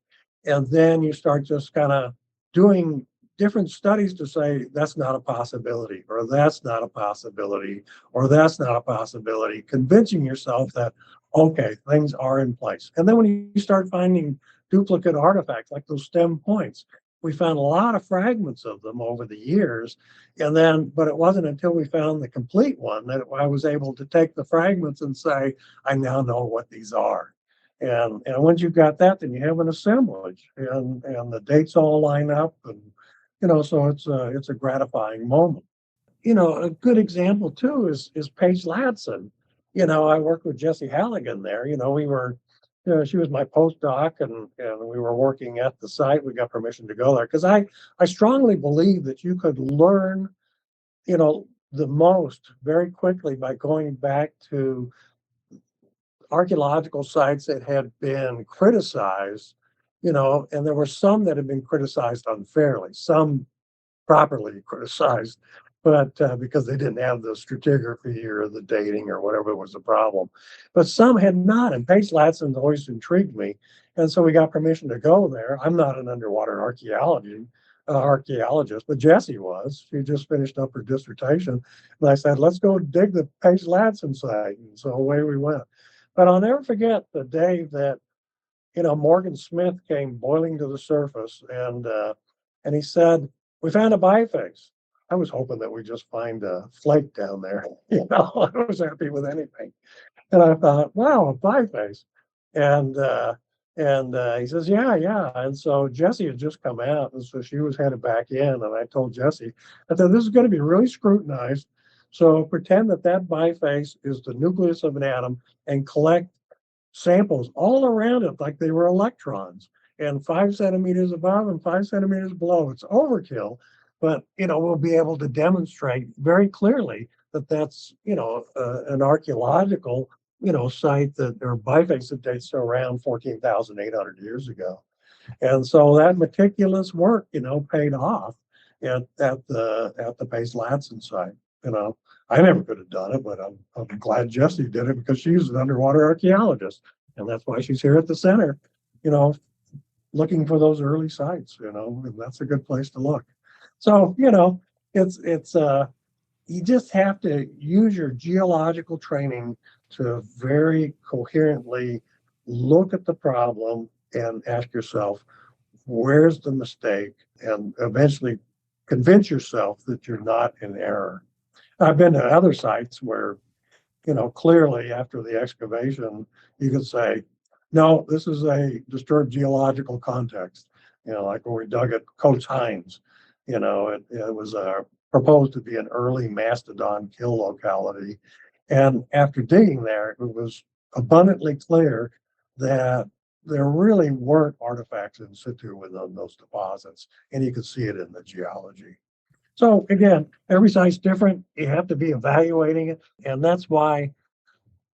And then you start just kind of doing different studies to say that's not a possibility, or that's not a possibility, or that's not a possibility, convincing yourself that, okay, things are in place. And then when you start finding duplicate artifacts like those stem points, we found a lot of fragments of them over the years. But it wasn't until we found the complete one that I was able to take the fragments and say, I now know what these are. And once you've got that, then you have an assemblage, and the dates all line up, and so it's a gratifying moment. A good example too is Paige Ladson. I worked with Jesse Halligan there. We were, she was my postdoc, and we were working at the site. We got permission to go there because I strongly believe that you could learn, the most very quickly by going back to archaeological sites that had been criticized, and there were some that had been criticized unfairly, some properly criticized, but because they didn't have the stratigraphy or the dating or whatever was the problem. But some had not, and Paige Ladson always intrigued me. And so we got permission to go there. I'm not an underwater archaeologist, but Jessie was. She just finished up her dissertation. And I said, let's go dig the Paige Ladson site. And so away we went. But I'll never forget the day that, Morgan Smith came boiling to the surface, and he said, we found a biface. I was hoping that we just find a flake down there. I was happy with anything. And I thought, wow, a biface. And he says, yeah. And so Jessie had just come out, and so she was headed back in. And I told Jessie, I said, this is going to be really scrutinized. So pretend that biface is the nucleus of an atom and collect samples all around it like they were electrons, and 5 centimeters above and 5 centimeters below. It's overkill, but we'll be able to demonstrate very clearly that that's an archaeological site that or biface that dates to around 14,800 years ago. And so that meticulous work paid off at the Paige Ladson site. I never could have done it, but I'm glad Jessie did it because she's an underwater archaeologist, and that's why she's here at the center, looking for those early sites, and that's a good place to look. So, it's you just have to use your geological training to very coherently look at the problem and ask yourself, where's the mistake? And eventually convince yourself that you're not in error. I've been to other sites where, clearly after the excavation, you could say, no, this is a disturbed geological context. Like when we dug at Coates Hines, it was proposed to be an early mastodon kill locality. And after digging there, it was abundantly clear that there really weren't artifacts in situ within those deposits, and you could see it in the geology. So again, every site's different. You have to be evaluating it, and that's why,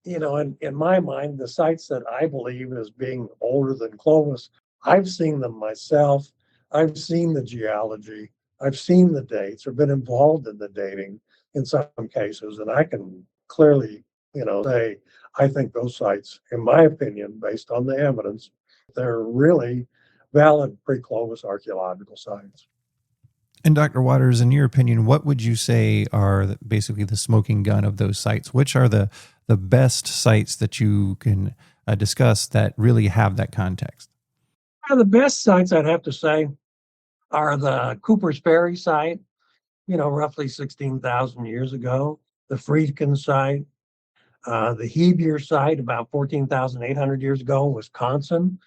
in my mind, the sites that I believe as being older than Clovis, I've seen them myself. I've seen the geology. I've seen the dates or been involved in the dating in some cases, and I can clearly, say I think those sites, in my opinion, based on the evidence, they're really valid pre-Clovis archaeological sites. And Dr. Waters, in your opinion, what would you say are basically the smoking gun of those sites? Which are the best sites that you can discuss that really have that context? The best sites, I'd have to say, are the Cooper's Ferry site, roughly 16,000 years ago, the Friedkin site, the Hebier site about 14,800 years ago in Wisconsin,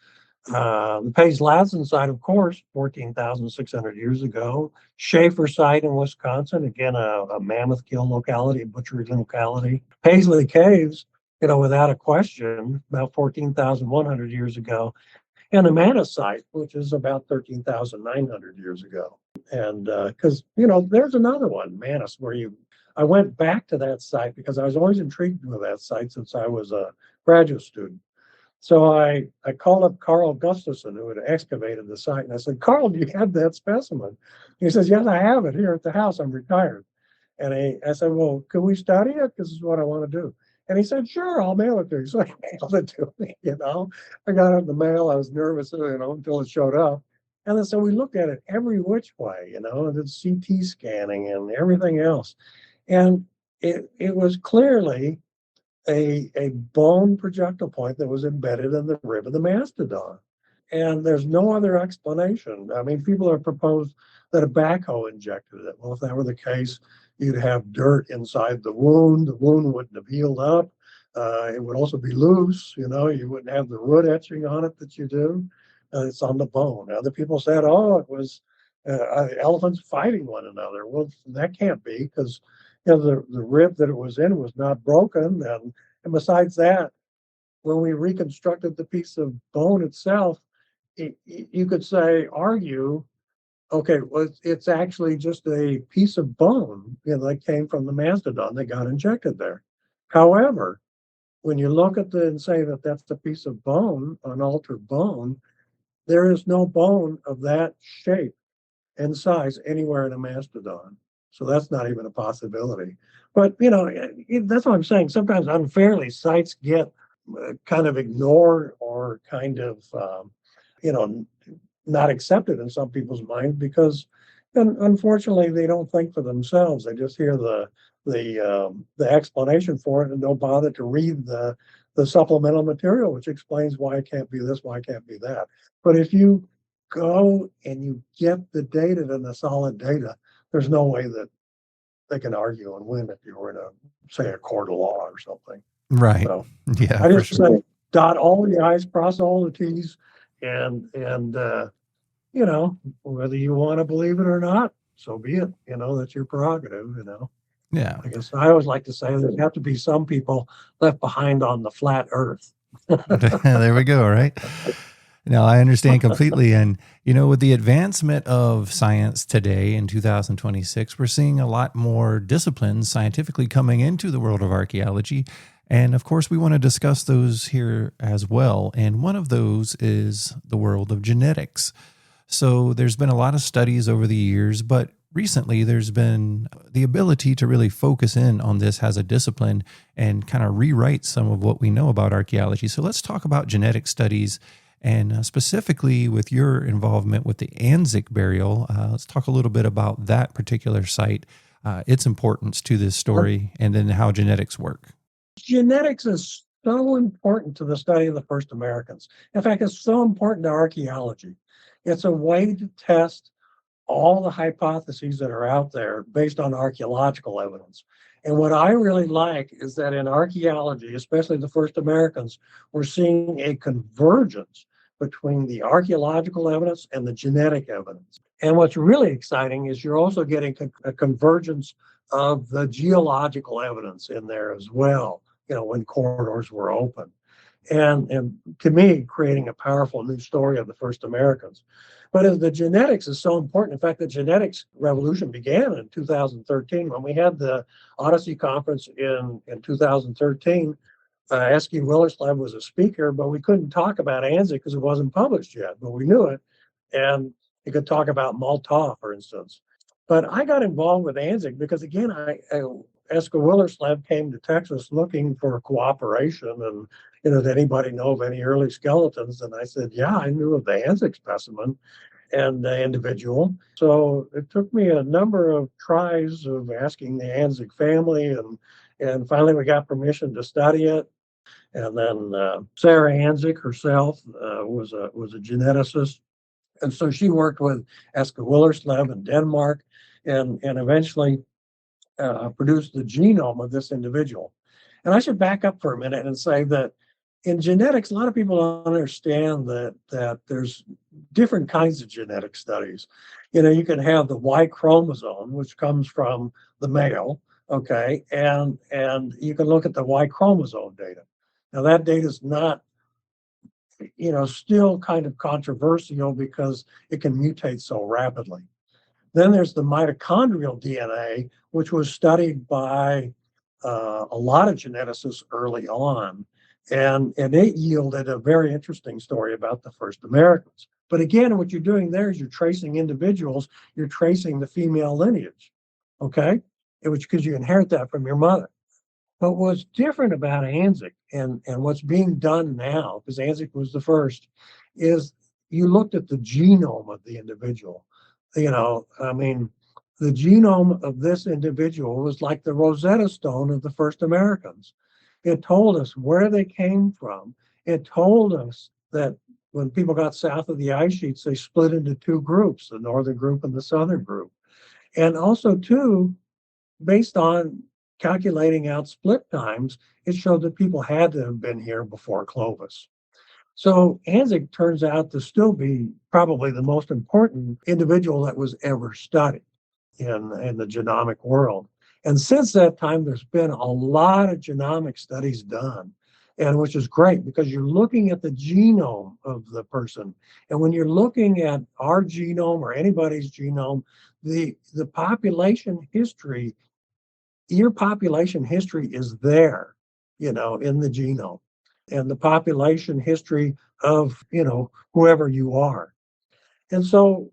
the Pays-Lassen site, of course, 14,600 years ago. Schaefer site in Wisconsin, again, a mammoth kill locality, a butchery locality. Paisley Caves, without a question, about 14,100 years ago. And the Manus site, which is about 13,900 years ago. And because, there's another one, Manus, I went back to that site because I was always intrigued with that site since I was a graduate student. So I called up Carl Gustafson, who had excavated the site, and I said, Carl, do you have that specimen? He says, yes, I have it here at the house. I'm retired. And I said, well, can we study it? This is what I want to do. And he said, sure, I'll mail it to you. So I mailed it to me, I got it in the mail. I was nervous, until it showed up. And then so we looked at it every which way, and did CT scanning and everything else. And it was clearly a bone projectile point that was embedded in the rib of the mastodon. And there's no other explanation. I mean, people have proposed that a backhoe injected it. Well, if that were the case, you'd have dirt inside the wound. The wound wouldn't have healed up. It would also be loose. You wouldn't have the root etching on it that you do. It's on the bone. Other people said, oh, it was elephants fighting one another. Well, that can't be because the rib that it was in was not broken. And besides that, when we reconstructed the piece of bone itself, you could argue, okay, well, it's actually just a piece of bone that came from the mastodon that got injected there. However, when you look at and say that that's a piece of bone, an altered bone, there is no bone of that shape and size anywhere in a mastodon. So that's not even a possibility. But, that's what I'm saying. Sometimes unfairly, sites get kind of ignored or kind of, not accepted in some people's mind because, unfortunately, they don't think for themselves. They just hear the explanation for it and don't bother to read the supplemental material, which explains why it can't be this, why it can't be that. But if you go and you get the data and the solid data, there's no way that they can argue and win if you were in say, a court of law or something. Right. So Yeah. I just say dot all the I's, cross all the T's, and whether you want to believe it or not, so be it. That's your prerogative. Yeah. I guess I always like to say there have to be some people left behind on the flat Earth. There we go. Right. No, I understand completely. And, with the advancement of science today in 2026, we're seeing a lot more disciplines scientifically coming into the world of archaeology. And of course, we want to discuss those here as well. And one of those is the world of genetics. So there's been a lot of studies over the years, but recently there's been the ability to really focus in on this as a discipline and kind of rewrite some of what we know about archaeology. So let's talk about genetic studies. And specifically with your involvement with the Anzac burial, let's talk a little bit about that particular site, its importance to this story, and then how genetics work. Genetics is so important to the study of the first Americans. In fact, it's so important to archaeology. It's a way to test all the hypotheses that are out there based on archaeological evidence. And what I really like is that in archaeology, especially the first Americans, we're seeing a convergence between the archaeological evidence and the genetic evidence. And what's really exciting is you're also getting a convergence of the geological evidence in there as well, when corridors were open. And to me, creating a powerful new story of the first Americans. But as the genetics is so important. In fact, the genetics revolution began in 2013 when we had the Odyssey Conference in 2013. Eski Willerslev was a speaker, but we couldn't talk about Anzac because it wasn't published yet, but we knew it. And you could talk about Malta, for instance. But I got involved with Anzac because, again, Eski Willerslev came to Texas looking for cooperation and, did anybody know of any early skeletons? And I said, yeah, I knew of the Anzac specimen and the individual. So it took me a number of tries of asking the Anzac family, and finally we got permission to study it. And then Sarah Anzac herself was a geneticist, and so she worked with Eske Willerslev in Denmark, and eventually produced the genome of this individual. And I should back up for a minute and say that in genetics, a lot of people don't understand that there's different kinds of genetic studies. You can have the Y chromosome, which comes from the male, okay, and you can look at the Y chromosome data. Now that data is not, still kind of controversial because it can mutate so rapidly. Then there's the mitochondrial DNA, which was studied by a lot of geneticists early on. And it yielded a very interesting story about the first Americans. But again, what you're doing there is you're tracing individuals, you're tracing the female lineage, okay? Because you inherit that from your mother. But what's different about Anzac and what's being done now, because Anzac was the first, is you looked at the genome of the individual. The genome of this individual was like the Rosetta Stone of the first Americans. It told us where they came from. It told us that when people got south of the ice sheets, they split into two groups, the northern group and the southern group. And also, too, based on calculating out split times, it showed that people had to have been here before Clovis. So Anzac turns out to still be probably the most important individual that was ever studied in the genomic world. And since that time, there's been a lot of genomic studies done, and which is great because you're looking at the genome of the person. And when you're looking at our genome or anybody's genome, the population history, your population history is there, in the genome, and the population history of, whoever you are. And so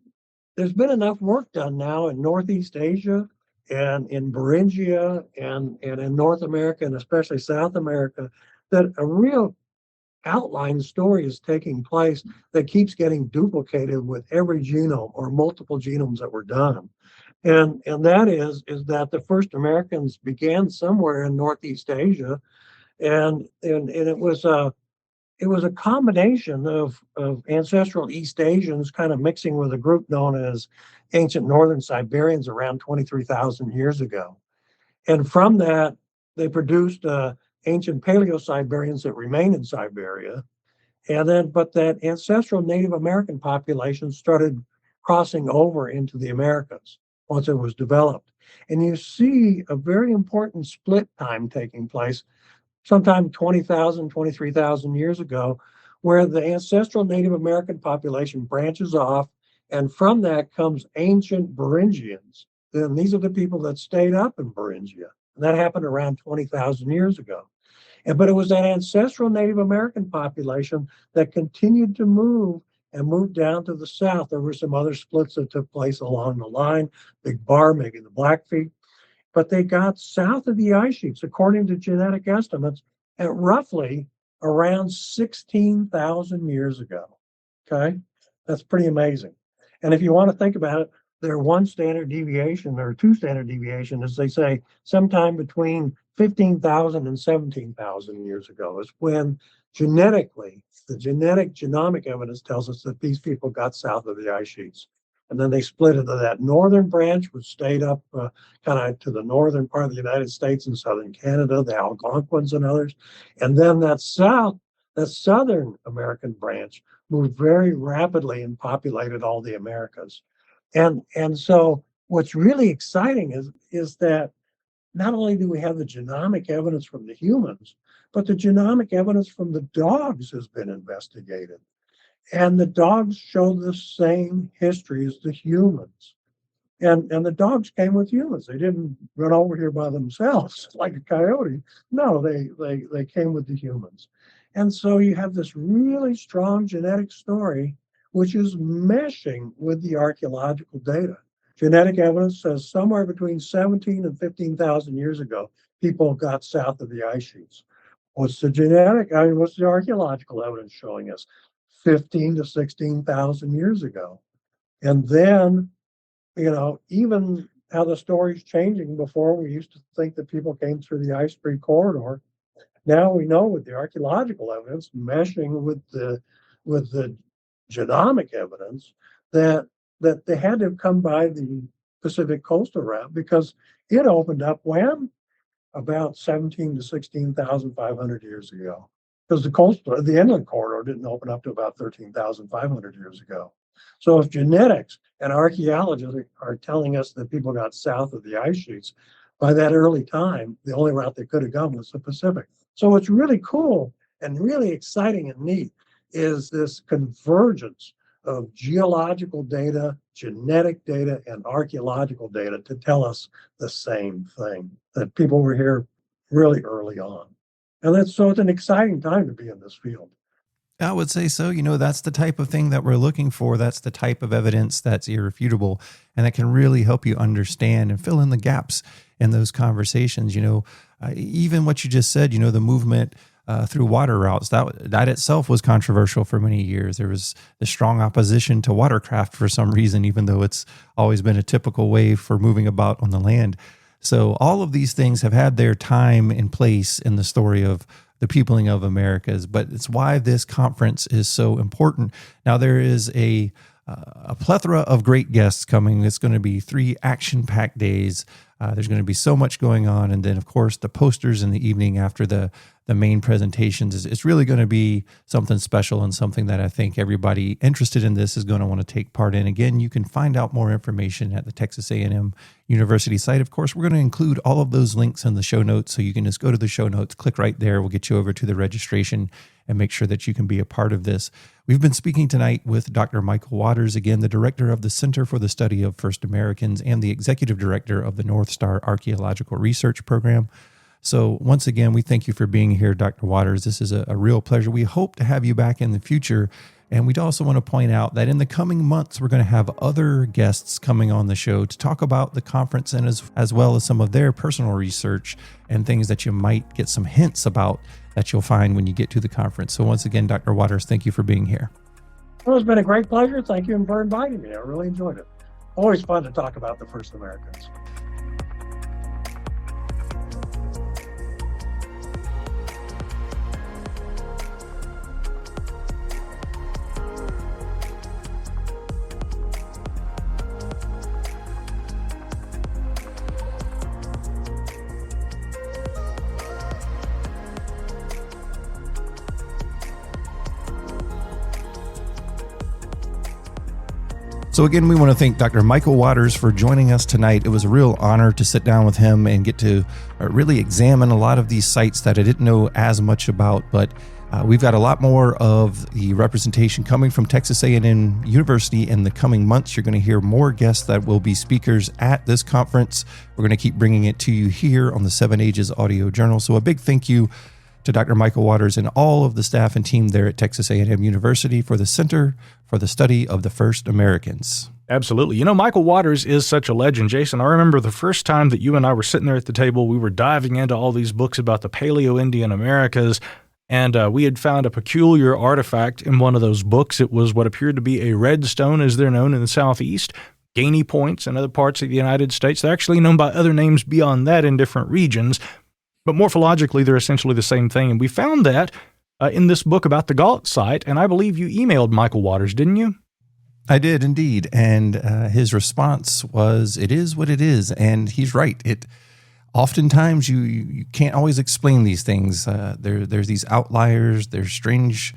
there's been enough work done now in Northeast Asia and in Beringia and in North America and especially South America that a real outline story is taking place that keeps getting duplicated with every genome or multiple genomes that were done. And that is that the first Americans began somewhere in Northeast Asia, and it was a combination of ancestral East Asians kind of mixing with a group known as ancient Northern Siberians around 23,000 years ago. And from that, they produced ancient Paleo-Siberians that remain in Siberia. But that ancestral Native American population started crossing over into the Americas once it was developed. And you see a very important split time taking place sometime 20,000, 23,000 years ago, where the ancestral Native American population branches off, and from that comes ancient Beringians. Then these are the people that stayed up in Beringia. And that happened around 20,000 years ago. But it was that ancestral Native American population that continued to move and moved down to the south. There were some other splits that took place along the line, Big Bar, maybe the Blackfeet. But they got south of the ice sheets, according to genetic estimates, at roughly around 16,000 years ago. Okay, that's pretty amazing. And if you want to think about it, their one standard deviation or two standard deviation, as they say, sometime between 15,000 and 17,000 years ago is when genetically, the genomic evidence tells us that these people got south of the ice sheets. And then they split into that northern branch, which stayed up kind of to the northern part of the United States and southern Canada, the Algonquins and others. And then that southern American branch moved very rapidly and populated all the Americas. And so what's really exciting is that not only do we have the genomic evidence from the humans, but the genomic evidence from the dogs has been investigated. And the dogs show the same history as the humans. And the dogs came with humans. They didn't run over here by themselves like a coyote. No, they came with the humans. And so you have this really strong genetic story, which is meshing with the archaeological data. Genetic evidence says somewhere between 17 and 15,000 years ago, people got south of the ice sheets. What's the archaeological evidence showing us? 15 to 16,000 years ago. And then, even how the story's changing. Before, we used to think that people came through the ice-free corridor. Now we know with the archaeological evidence meshing with the genomic evidence that they had to have come by the Pacific coastal route, because it opened up when? About 17 to 16,500 years ago. Because the inland corridor didn't open up to about 13,500 years ago. So if genetics and archaeology are telling us that people got south of the ice sheets, by that early time, the only route they could have gone was the Pacific. So what's really cool and really exciting and neat is this convergence of geological data, genetic data, and archaeological data to tell us the same thing, that people were here really early on. And it's an exciting time to be in this field. I would say so. That's the type of thing that we're looking for. That's the type of evidence that's irrefutable and that can really help you understand and fill in the gaps in those conversations. Even what you just said, the movement through water routes, that itself was controversial for many years. There was the strong opposition to watercraft for some reason, even though it's always been a typical way for moving about on the land. So all of these things have had their time and place in the story of the peopling of Americas, but it's why this conference is so important. Now, there is a plethora of great guests coming. It's going to be 3 action-packed days. There's going to be so much going on. And then, of course, the posters in the evening after the main presentations. It's really going to be something special and something that I think everybody interested in this is going to want to take part in. Again, you can find out more information at the Texas A&M University site. Of course, we're going to include all of those links in the show notes, so you can just go to the show notes, click right there. We'll get you over to the registration and make sure that you can be a part of this. We've been speaking tonight with Dr. Michael Waters, again, the director of the Center for the Study of First Americans and the executive director of the North Star Archaeological Research Program. So once again, we thank you for being here, Dr. Waters. This is a real pleasure. We hope to have you back in the future. And we'd also want to point out that in the coming months, we're going to have other guests coming on the show to talk about the conference and as well as some of their personal research and things that you might get some hints about that you'll find when you get to the conference. So once again, Dr. Waters, thank you for being here. Well, it's been a great pleasure. Thank you for inviting me. I really enjoyed it. Always fun to talk about the first Americans. So again, we want to thank Dr. Michael Waters for joining us tonight. It was a real honor to sit down with him and get to really examine a lot of these sites that I didn't know as much about, but we've got a lot more of the representation coming from Texas A&M University in the coming months. You're going to hear more guests that will be speakers at this conference. We're going to keep bringing it to you here on the 7AGES Audio Journal. So a big thank you to Dr. Michael Waters and all of the staff and team there at Texas A&M University for the Center for the Study of the First Americans. Absolutely. Michael Waters is such a legend, Jason. I remember the first time that you and I were sitting there at the table, we were diving into all these books about the Paleo-Indian Americas, and we had found a peculiar artifact in one of those books. It was what appeared to be a red stone, as they're known in the Southeast, Gainey Points in other parts of the United States. They're actually known by other names beyond that in different regions. But morphologically, they're essentially the same thing. And we found that in this book about the Gault site. And I believe you emailed Michael Waters, didn't you? I did indeed. And his response was, it is what it is. And he's right. Oftentimes you can't always explain these things. There's these outliers, there's strange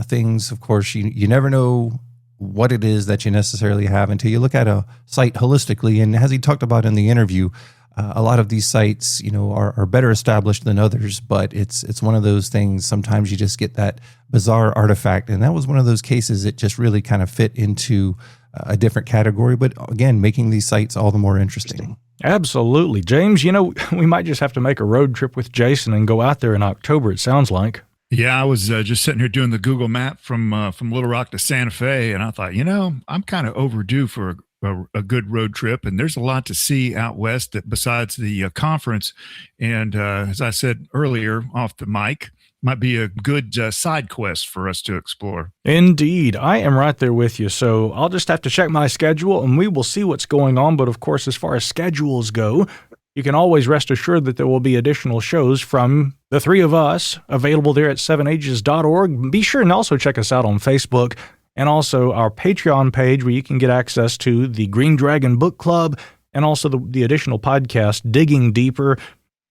things. Of course, you never know what it is that you necessarily have until you look at a site holistically. And as he talked about in the interview, a lot of these sites, are better established than others, but it's one of those things. Sometimes you just get that bizarre artifact, and that was one of those cases that just really kind of fit into a different category. But again, making these sites all the more interesting. Absolutely, James. We might just have to make a road trip with Jason and go out there in October. It sounds like. Yeah, I was just sitting here doing the Google map from Little Rock to Santa Fe, and I thought, I'm kind of overdue for a good road trip, and there's a lot to see out west that besides the conference. And as I said earlier off the mic, might be a good side quest for us to explore. Indeed. I am right there with you. So I'll just have to check my schedule and we will see what's going on. But of course, as far as schedules go, you can always rest assured that there will be additional shows from the three of us available there at 7ages.org. Be sure and also check us out on Facebook and also our Patreon page where you can get access to the Green Dragon Book Club and also the additional podcast, Digging Deeper.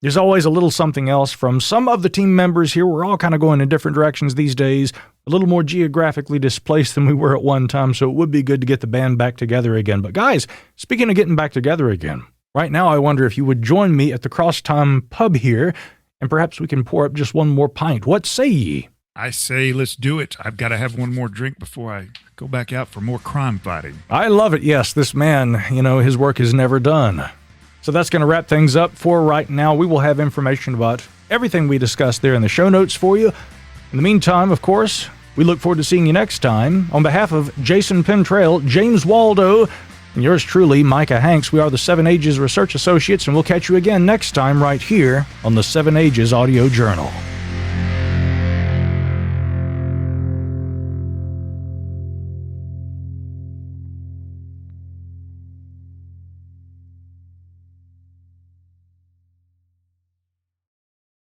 There's always a little something else from some of the team members here. We're all kind of going in different directions these days, a little more geographically displaced than we were at one time, so it would be good to get the band back together again. But guys, speaking of getting back together again, right now I wonder if you would join me at the Crosstime Pub here, and perhaps we can pour up just one more pint. What say ye? I say let's do it. I've got to have one more drink before I go back out for more crime fighting. I love it. Yes, this man, his work is never done. So that's going to wrap things up for right now. We will have information about everything we discussed there in the show notes for you. In the meantime, of course, we look forward to seeing you next time. On behalf of Jason Pentrail, James Waldo, and yours truly, Micah Hanks, we are the 7 Ages Research Associates, and we'll catch you again next time right here on the 7 Ages Audio Journal.